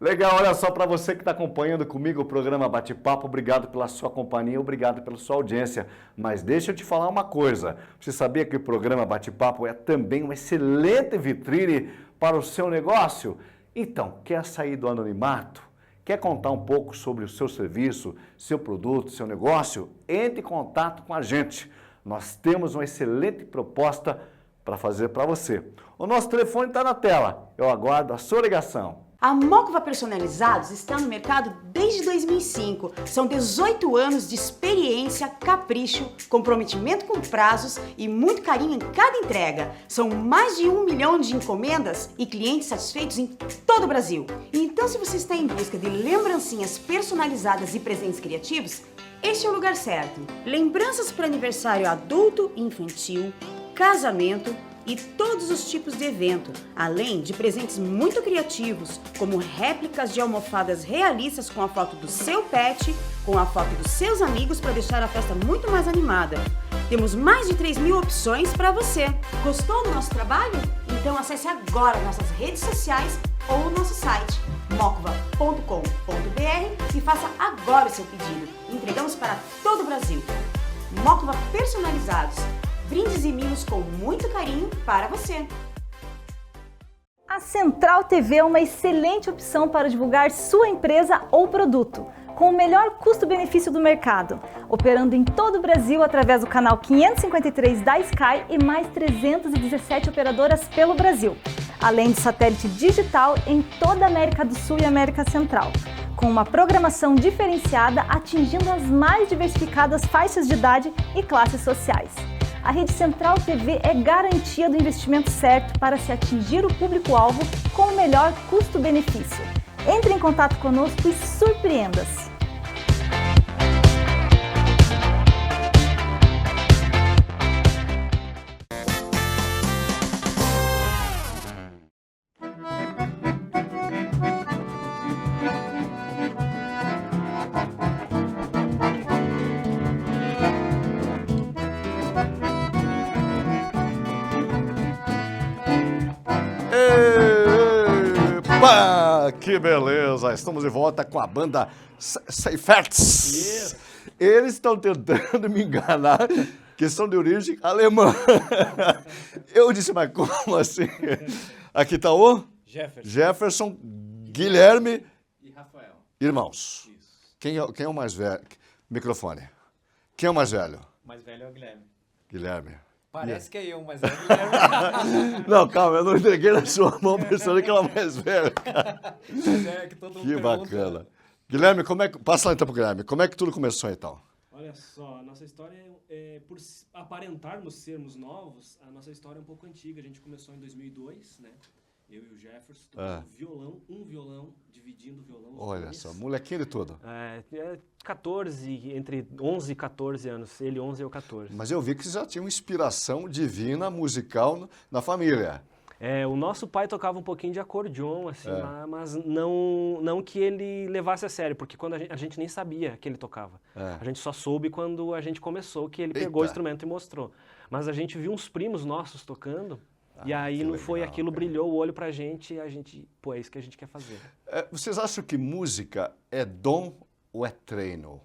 Legal, olha só, para você que está acompanhando comigo o programa Bate-Papo, obrigado pela sua companhia, obrigado pela sua audiência. Mas deixa eu te falar uma coisa, você sabia que o programa Bate-Papo é também uma excelente vitrine para o seu negócio? Então, quer sair do anonimato? Quer contar um pouco sobre o seu serviço, seu produto, seu negócio? Entre em contato com a gente. Nós temos uma excelente proposta para fazer para você. O nosso telefone está na tela, eu aguardo a sua ligação. A Mocva Personalizados está no mercado desde 2005. São 18 anos de experiência, capricho, comprometimento com prazos e muito carinho em cada entrega. São mais de 1 milhão de encomendas e clientes satisfeitos em todo o Brasil. Então, se você está em busca de lembrancinhas personalizadas e presentes criativos, este é o lugar certo. Lembranças para aniversário adulto e infantil, casamento e todos os tipos de evento, além de presentes muito criativos, como réplicas de almofadas realistas com a foto do seu pet, com a foto dos seus amigos para deixar a festa muito mais animada. Temos mais de 3.000 opções para você. Gostou do nosso trabalho? Então acesse agora nossas redes sociais ou o nosso site mocva.com.br e faça agora o seu pedido. Entregamos para todo o Brasil. Mocva Personalizados. Brindes e mimos com muito carinho para você. A Central TV é uma excelente opção para divulgar sua empresa ou produto, com o melhor custo-benefício do mercado, operando em todo o Brasil através do canal 553 da Sky e mais 317 operadoras pelo Brasil, além de satélite digital em toda a América do Sul e América Central, com uma programação diferenciada atingindo as mais diversificadas faixas de idade e classes sociais. A Rede Central TV é garantia do investimento certo para se atingir o público-alvo com o melhor custo-benefício. Entre em contato conosco e surpreenda-se! Epa, que beleza! Estamos de volta com a banda Seifertz. Eles estão tentando me enganar, que são de origem alemã. Eu disse, mas como assim? Aqui está o Jefferson, Guilherme E Rafael. Irmãos. Isso. Quem é o mais velho? Microfone. Quem é o mais velho? O mais velho é o Guilherme. Guilherme. Parece que é eu, mas é o Guilherme. Não, calma, eu não entreguei na sua mão pensando que ela é mais velha. Mas é que todo mundo Que pergunta. bacana. Guilherme, passa lá então pro Guilherme. Como é que tudo começou então? Olha só, a nossa história, por aparentarmos sermos novos, a nossa história é um pouco antiga. A gente começou em 2002, né? Eu e o Jefferson, tocando um violão, dividindo o violão. os Olha dois. só, molequinho de tudo. 14, entre 11 e 14 anos. Ele 11 e eu 14. Mas eu vi que você já tinha uma inspiração divina musical na família. O nosso pai tocava um pouquinho de acordeon, assim, mas não que ele levasse a sério, porque quando a gente nem sabia que ele tocava. A gente só soube quando a gente começou que ele pegou o instrumento e mostrou. Mas a gente viu uns primos nossos tocando, e aí que não foi legal, aquilo, cara. brilhou o olho pra gente, e a gente, pô, é isso que a gente quer fazer. Vocês acham que música é dom ou é treino?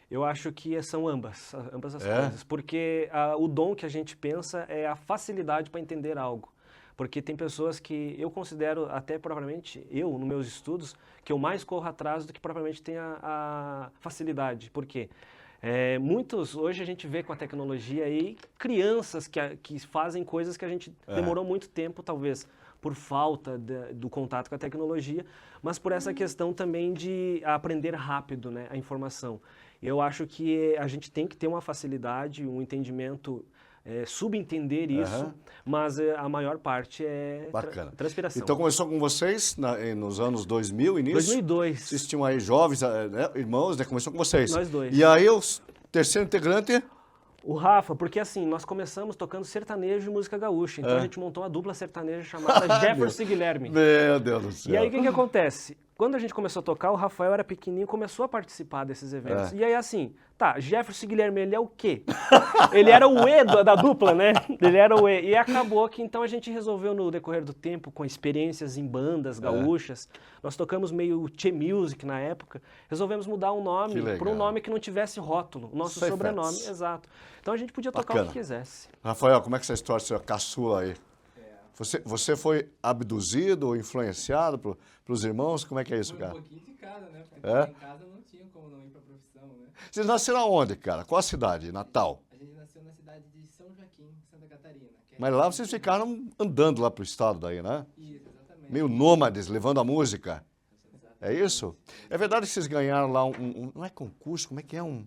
Eu acho que são ambas as coisas. Porque o dom que a gente pensa é a facilidade para entender algo. Porque tem pessoas que eu considero, até propriamente, nos meus estudos, que eu mais corro atrás do que propriamente tem a facilidade. Por quê? Hoje a gente vê com a tecnologia aí crianças que fazem coisas que a gente demorou muito tempo, talvez, por falta do contato com a tecnologia, mas por essa questão também de aprender rápido, né, a informação. Eu acho que a gente tem que ter uma facilidade, um entendimento, subentender isso, mas a maior parte é transpiração. Então começou com vocês nos anos 2000, início? 2002. Vocês tinham aí jovens, né, irmãos, né? Começou com vocês. Nós dois. E aí o terceiro integrante... O Rafa, porque assim, nós começamos tocando sertanejo e música gaúcha, então a gente montou uma dupla sertaneja chamada Jefferson e Guilherme. Meu Deus do céu. E aí o que acontece? Quando a gente começou a tocar, o Rafael era pequenininho e começou a participar desses eventos. E aí assim, Jefferson e Guilherme, ele é o quê? Ele era o E da dupla, né? Ele era o E. E acabou que então a gente resolveu no decorrer do tempo, com experiências em bandas gaúchas, nós tocamos meio Che Music na época, resolvemos mudar o nome para um nome que não tivesse rótulo, o nosso sobrenome, exato. Então a gente podia tocar o que quisesse. Rafael, como é que essa história sua caçula aí? Você foi abduzido ou influenciado pelos irmãos? Como é que é isso, cara? Um pouquinho de cada, né? Porque em casa não tinha como não ir pra profissão, né? Vocês nasceram aonde, cara? Qual a cidade? Natal? A gente nasceu na cidade de São Joaquim, Santa Catarina. Mas lá vocês ficaram andando lá pro estado daí, né? Isso, exatamente. Meio nômades, levando a música. É isso? É verdade que vocês ganharam lá não é concurso, como é que é um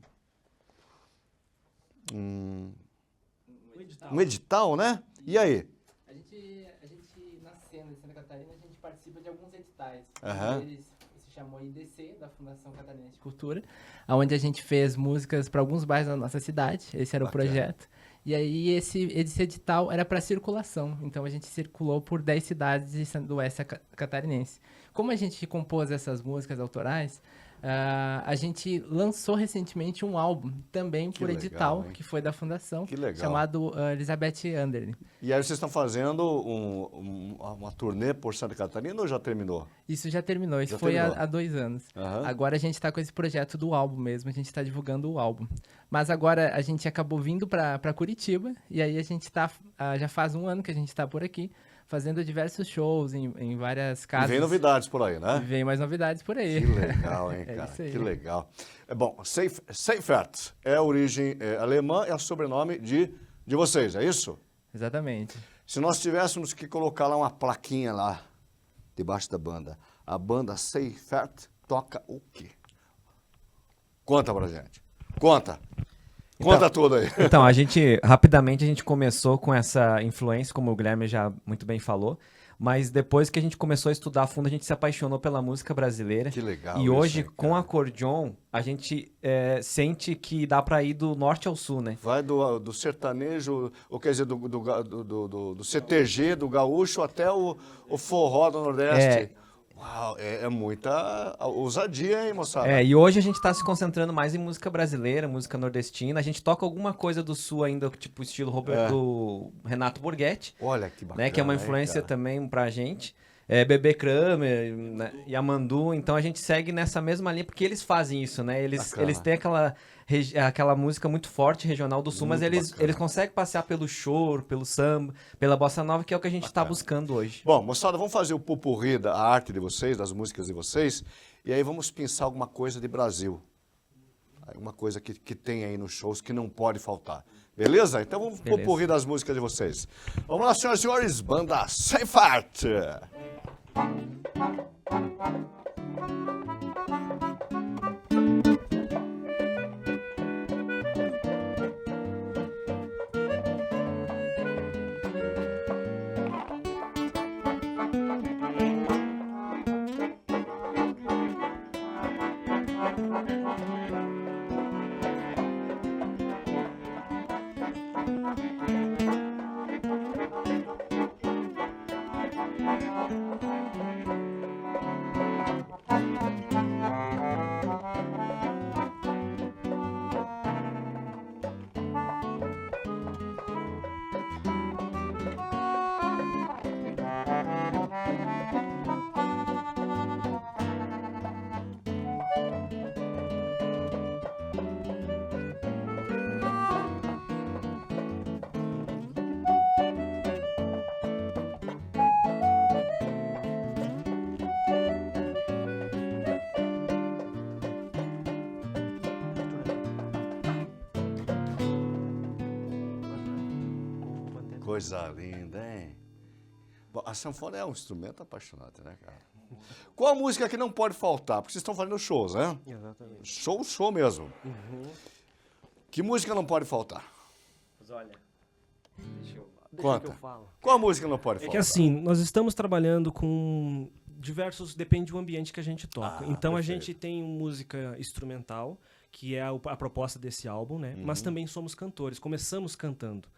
edital, né? E aí? A gente nascendo em Santa Catarina, a gente participa de alguns editais. Eles se chamou IDC, da Fundação Catarinense de Cultura, onde a gente fez músicas para alguns bairros da nossa cidade. Esse era o projeto. E aí esse edital era para circulação. Então a gente circulou por 10 cidades do oeste catarinense. Como a gente compôs essas músicas autorais, a gente lançou recentemente um álbum também por edital, que foi da Fundação, chamado Elizabeth Anderle. E aí vocês estão fazendo uma turnê por Santa Catarina ou já terminou? Isso já terminou, isso foi há 2 anos. Agora a gente está com esse projeto do álbum mesmo, a gente está divulgando o álbum. Mas agora a gente acabou vindo para Curitiba, e aí a gente está, já faz 1 ano que a gente está por aqui, fazendo diversos shows em várias casas. E vem novidades por aí, né? E vem mais novidades por aí. Que legal, hein, cara? Que legal. Bom, Seifert é a origem alemã, é o sobrenome de vocês, é isso? Exatamente. Se nós tivéssemos que colocar lá uma plaquinha lá, debaixo da banda, a banda Seifert toca o quê? Conta pra gente. Conta tudo aí. Então, rapidamente a gente começou com essa influência, como o Guilherme já muito bem falou, mas depois que a gente começou a estudar a fundo, a gente se apaixonou pela música brasileira. Que legal. E hoje, com acordeon, a gente sente que dá para ir do norte ao sul, né? Vai do sertanejo, ou quer dizer, do CTG, do gaúcho, até o forró do Nordeste. Uau, é muita ousadia, hein, moçada? E hoje a gente está se concentrando mais em música brasileira, música nordestina. A gente toca alguma coisa do sul ainda, tipo estilo do Renato Borghetti. Olha que bacana, né, que é uma influência também pra gente. Bebê Kramer, né, e Amandu. Então a gente segue nessa mesma linha, porque eles fazem isso, né? Eles têm aquela música muito forte regional do sul, muito mas eles conseguem passear pelo choro, pelo samba, pela bossa nova, que é o que a gente está buscando hoje. Bom, moçada, vamos fazer o pupurri da arte de vocês, das músicas de vocês, e aí vamos pensar alguma coisa de Brasil. Alguma coisa que tem aí nos shows que não pode faltar. Beleza? Então vamos pro pupurri das músicas de vocês. Vamos lá, senhoras e senhores, banda Seifert. coisa linda, hein? Bom, a sanfona é um instrumento apaixonante, né, cara? Qual a música que não pode faltar? Porque vocês estão fazendo shows, né? Exatamente. Show mesmo. Que música não pode faltar? Mas olha, deixa eu... Conta. Que eu falo. Qual a música não pode É faltar? que assim, nós estamos trabalhando com diversos... Depende do ambiente que a gente toca. Então, a gente tem música instrumental, que é a proposta desse álbum, né? Mas também somos cantores. Começamos cantando.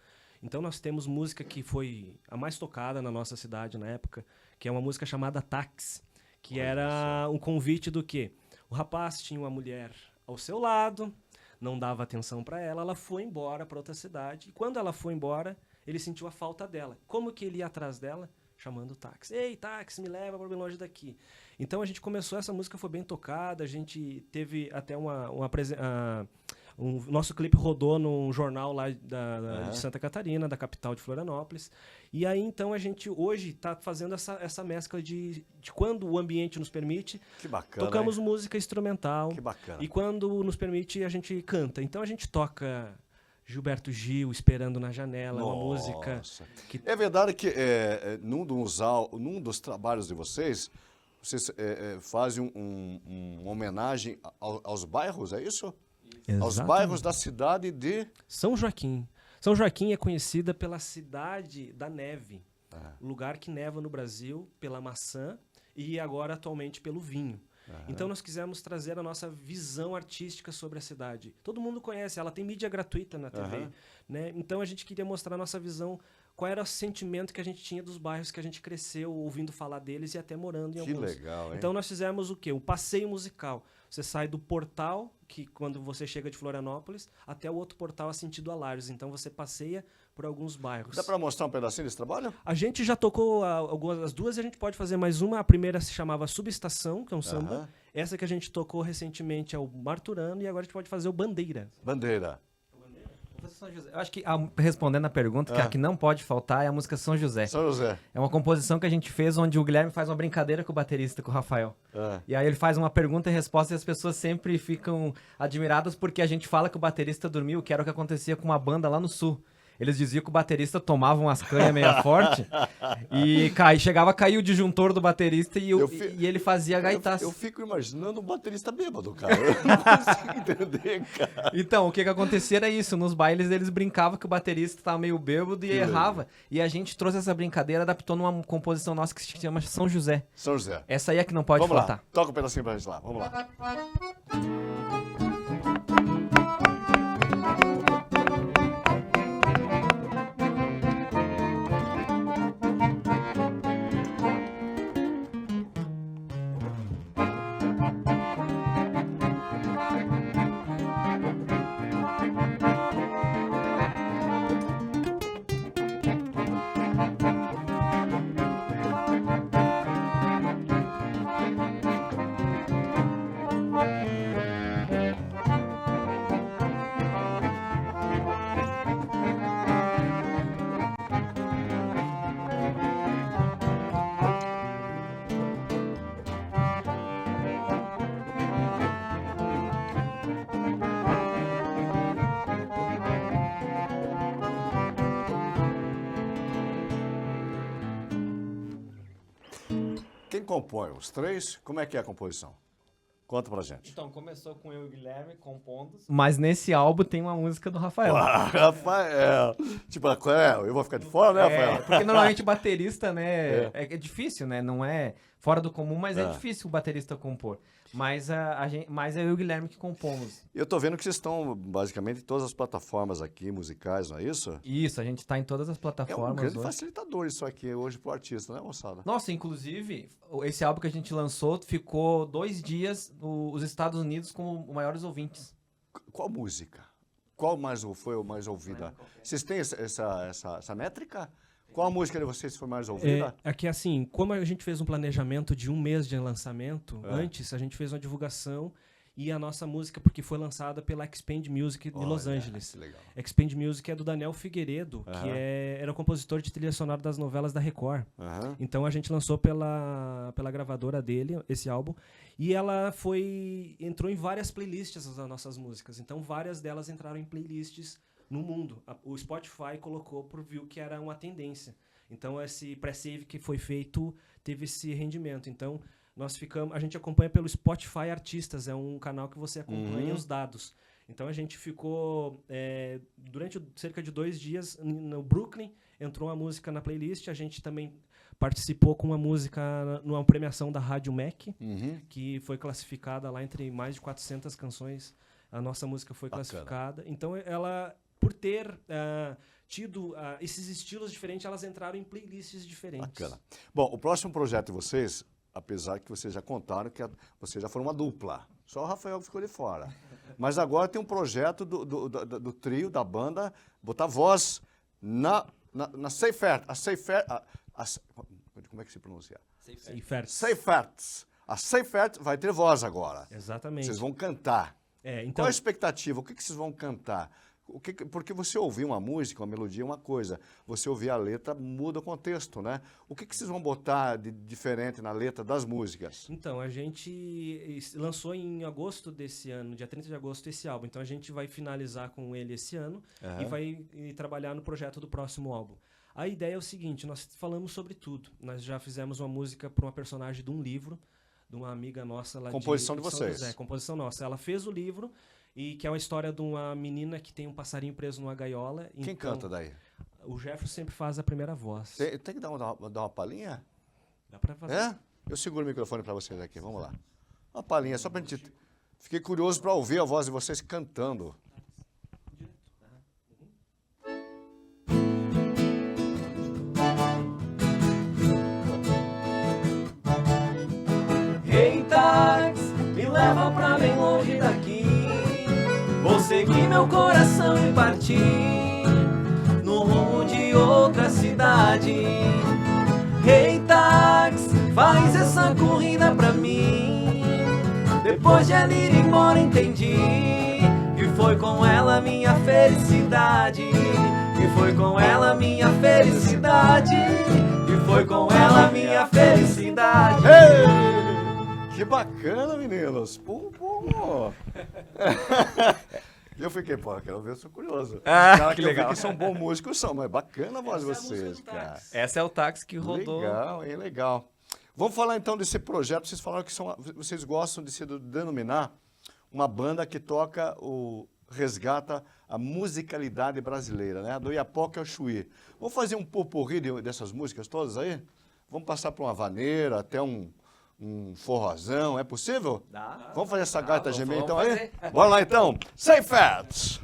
Então, nós temos música que foi a mais tocada na nossa cidade na época, que é uma música chamada Táxi, que era um convite do quê? O rapaz tinha uma mulher ao seu lado, não dava atenção para ela, ela foi embora para outra cidade. E quando ela foi embora, ele sentiu a falta dela. Como que ele ia atrás dela? Chamando o táxi. Ei, táxi, me leva para bem longe daqui. Então a gente começou, essa música foi bem tocada, a gente teve até nosso clipe rodou num jornal lá de Santa Catarina, da capital de Florianópolis. E aí, então, a gente hoje está fazendo essa mescla de quando o ambiente nos permite, Que bacana, tocamos hein? música instrumental. Que bacana. E quando nos permite, a gente canta. Então, a gente toca Gilberto Gil, Esperando na Janela, uma música que... É verdade que num dos trabalhos de vocês fazem uma homenagem aos bairros, é isso? Aos Exatamente. bairros da cidade de... São Joaquim. São Joaquim é conhecida pela cidade da neve. O lugar que neva no Brasil, pela maçã e agora atualmente pelo vinho. Então nós quisemos trazer a nossa visão artística sobre a cidade. Todo mundo conhece, ela tem mídia gratuita na TV. Né? Então a gente queria mostrar a nossa visão, qual era o sentimento que a gente tinha dos bairros que a gente cresceu ouvindo falar deles e até morando em Que alguns. legal, hein? Então nós fizemos o quê? O passeio musical. Você sai do portal, que quando você chega de Florianópolis, até o outro portal a sentido a Lages. Então você passeia por alguns bairros. Dá para mostrar um pedacinho desse trabalho? A gente já tocou as duas e a gente pode fazer mais uma. A primeira se chamava Subestação, que é um samba. Essa que a gente tocou recentemente é o Marturano e agora a gente pode fazer o Bandeira. Bandeira. Eu acho que, respondendo a pergunta, que a que não pode faltar é a música São José. São José. É uma composição que a gente fez onde o Guilherme faz uma brincadeira com o baterista, com o Rafael. E aí ele faz uma pergunta e resposta e as pessoas sempre ficam admiradas porque a gente fala que o baterista dormiu, que era o que acontecia com uma banda lá no sul. Eles diziam que o baterista tomava umas canhas meio forte e chegava a cair o disjuntor do baterista e ele fazia gaitaço. Eu fico imaginando um baterista bêbado, cara. Eu não consigo entender, cara. Então, o que acontecia era isso. Nos bailes eles brincavam que o baterista estava meio bêbado e errava. E a gente trouxe essa brincadeira, adaptou numa composição nossa que se chama São José. São José. Essa aí é que não pode Vamos faltar. lá, toca um pedacinho pra gente lá. Vamos lá. Quem compõe? Os três? Como é que é a composição? Conta pra gente. Então, começou com eu e o Guilherme compondo. Mas nesse álbum tem uma música do Rafael. Rafael. Tipo, eu vou ficar de fora, né, Rafael? Porque normalmente baterista, né, é difícil, né? Não é fora do comum, mas é difícil o baterista compor. Mas mas é eu e o Guilherme que compomos. Eu tô vendo que vocês estão basicamente em todas as plataformas aqui, musicais, não é isso? Isso, a gente tá em todas as É plataformas. um grande hoje. facilitador isso aqui hoje pro artista, né, moçada? Nossa, inclusive, esse álbum que a gente lançou ficou 2 dias nos Estados Unidos com os maiores ouvintes. Qual música? Qual foi o mais ouvida? Vocês têm essa métrica? Qual a música de vocês foi mais ouvida? Aqui, assim, como a gente fez um planejamento de 1 mês de lançamento, antes a gente fez uma divulgação e a nossa música, porque foi lançada pela Expand Music de Los Angeles. Legal. Expand Music é do Daniel Figueiredo, que era o compositor de trilha sonora das novelas da Record. Então a gente lançou pela gravadora dele esse álbum e ela entrou em várias playlists das nossas músicas. Então várias delas entraram em playlists no mundo. O Spotify colocou viu que era uma tendência. Então, esse pré-save que foi feito teve esse rendimento. Então, a gente acompanha pelo Spotify Artistas, é um canal que você acompanha os dados. Então, a gente ficou, durante cerca de 2 dias, no Brooklyn, entrou uma música na playlist, a gente também participou com uma música numa premiação da Rádio MEC, que foi classificada lá entre mais de 400 canções, a nossa música foi classificada. Então, ela, por ter tido esses estilos diferentes, elas entraram em playlists diferentes. Bacana. Bom, o próximo projeto de vocês, apesar que vocês já contaram que vocês já foram uma dupla, só o Rafael ficou de fora. Mas agora tem um projeto do trio, da banda, botar voz na Seifert. Como é que se pronuncia? Seifert. A Seifert vai ter voz agora. Exatamente. Vocês vão cantar. Então, qual a expectativa? O que vocês vão cantar? Porque você ouvir uma música, uma melodia é uma coisa. Você ouvir a letra muda o contexto, né? O que vocês vão botar de diferente na letra das músicas? Então, a gente lançou em agosto desse ano, dia 30 de agosto, esse álbum. Então, a gente vai finalizar com ele esse ano e vai trabalhar no projeto do próximo álbum. A ideia é o seguinte, nós falamos sobre tudo. Nós já fizemos uma música para uma personagem de um livro, de uma amiga nossa lá composição de vocês. São José, composição nossa. Ela fez o livro, e que é uma história de uma menina que tem um passarinho preso numa gaiola. Quem canta daí? O Jefferson sempre faz a primeira voz. Tem que dar uma palhinha? Dá pra fazer. Eu seguro o microfone para vocês aqui, vamos lá. Uma palhinha, só pra gente... Fiquei curioso para ouvir a voz de vocês cantando. Hey, táxi, me leva pra bem longe daqui. Vou seguir meu coração e partir no rumo de outra cidade. Hey, táxi, faz essa corrida pra mim. Depois de ela ir embora entendi que foi com ela minha felicidade. Que foi com ela minha felicidade. Que foi com ela minha felicidade. Hey! Que bacana, meninos! Pô. Eu fiquei, quero ver, sou curioso. Que legal. Que são bons músicos, mas bacana a voz de vocês, cara. Essa é o táxi que rodou. Legal, hein? Legal. Vamos falar então desse projeto. Vocês falaram que vocês gostam de se denominar uma banda que resgata a musicalidade brasileira, né? Do Iapoque ao Chuí. Vamos fazer um popurrí dessas músicas todas aí? Vamos passar por uma vaneira, até um forrozão, é possível? Dá. Vamos fazer essa gaita gemer então fazer. aí? Bora lá então. Seifert!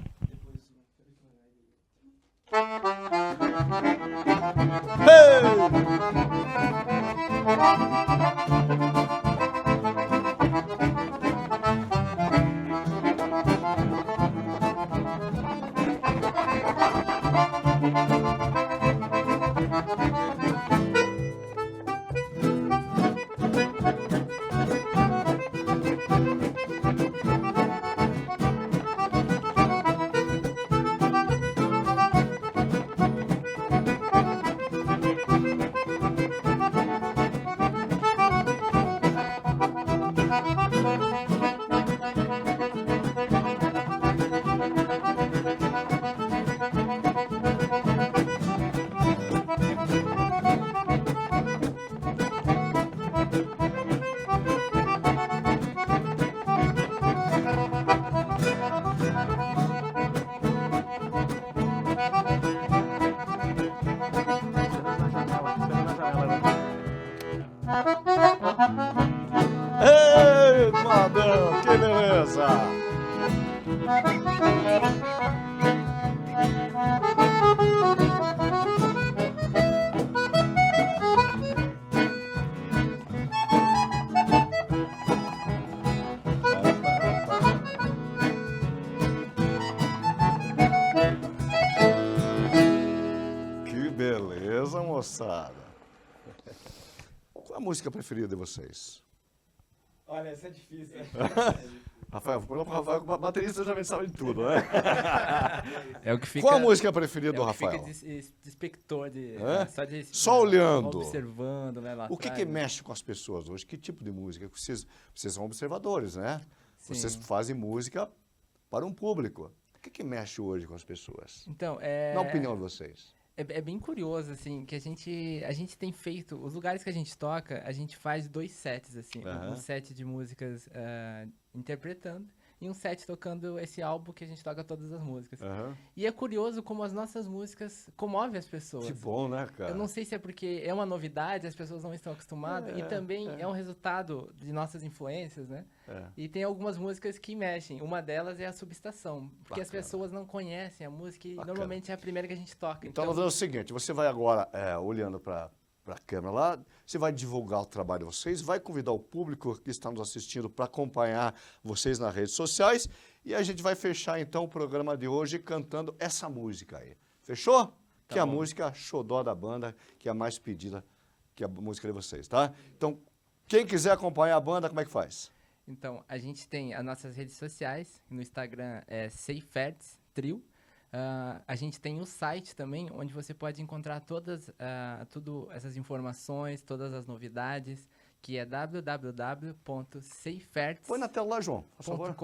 Ei, madame, que beleza! Que beleza, moçada! Qual a música preferida de vocês? Olha, isso é difícil. Rafael, o baterista já sabe de tudo, né? É o que fica. Qual a música preferida do Rafael? Fica de espectador, Só olhando. Observando, né, lá O que mexe com as pessoas hoje? Que tipo de música? Vocês são observadores, né? Sim. Vocês fazem música para um público. O que mexe hoje com as pessoas? Então, Na opinião de vocês. É bem curioso, assim, que a gente tem feito... Os lugares que a gente toca, a gente faz 2 sets, assim. Um set de músicas interpretando e um set tocando esse álbum que a gente toca todas as músicas. E é curioso como as nossas músicas comovem as pessoas. Que bom, né, cara? Eu não sei se é porque é uma novidade, as pessoas não estão acostumadas, e também é um resultado de nossas influências, né? E tem algumas músicas que mexem. Uma delas é a Subestação, porque as pessoas não conhecem a música e normalmente é a primeira que a gente toca. Então nós vamos fazer o seguinte, você vai agora, olhando para a câmera lá, você vai divulgar o trabalho de vocês, vai convidar o público que está nos assistindo para acompanhar vocês nas redes sociais e a gente vai fechar então o programa de hoje cantando essa música aí. Fechou? Que é a música xodó da banda, que é a mais pedida, que é a música de vocês, tá? Então, quem quiser acompanhar a banda, como é que faz? Então, a gente tem as nossas redes sociais, no Instagram é Seifertz Trio. A gente tem o site também, onde você pode encontrar todas essas informações, todas as novidades, que é www.seifertz.com.br. Põe na tela lá, João, por favor.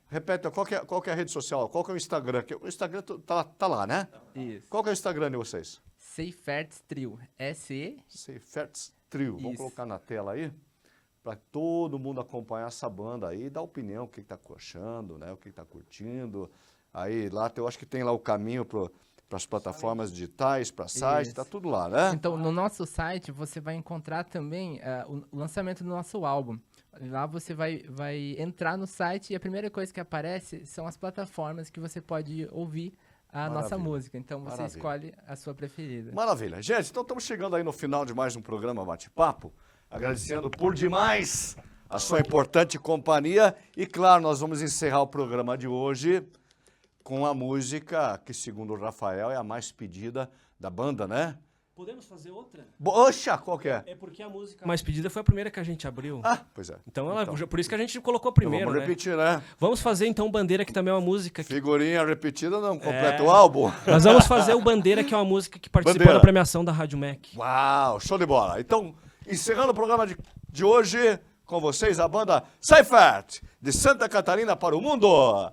Repete, qual que é a rede social? Qual que é o Instagram? O Instagram tá lá, né? Isso. Qual que é o Instagram de vocês? Seifertz Trio. Seifertz Trio. Vamos colocar na tela aí, para todo mundo acompanhar essa banda aí e dar opinião, o que está achando, né? O que está curtindo. Aí lá, eu acho que tem lá o caminho para as plataformas digitais, para site, está tudo lá, né? Então, no nosso site, você vai encontrar também o lançamento do nosso álbum. Lá você vai entrar no site e a primeira coisa que aparece são as plataformas que você pode ouvir a nossa música. Então, você escolhe a sua preferida. Maravilha. Gente, então estamos chegando aí no final de mais um programa Bate-Papo, agradecendo por demais a sua importante companhia e, claro, nós vamos encerrar o programa de hoje com a música que, segundo o Rafael, é a mais pedida da banda, né? Podemos fazer outra? Oxa, qual que é? É porque a música mais pedida foi a primeira que a gente abriu. Pois é. Então, por isso que a gente colocou a primeira, vamos repetir, né? Vamos fazer, então, Bandeira, que também é uma música... Figurinha repetida não completa o álbum. Nós vamos fazer o Bandeira, que é uma música que participou da premiação da Rádio Mac. Uau, show de bola. Então, encerrando o programa de hoje, com vocês, a banda Seifertz, de Santa Catarina para o mundo.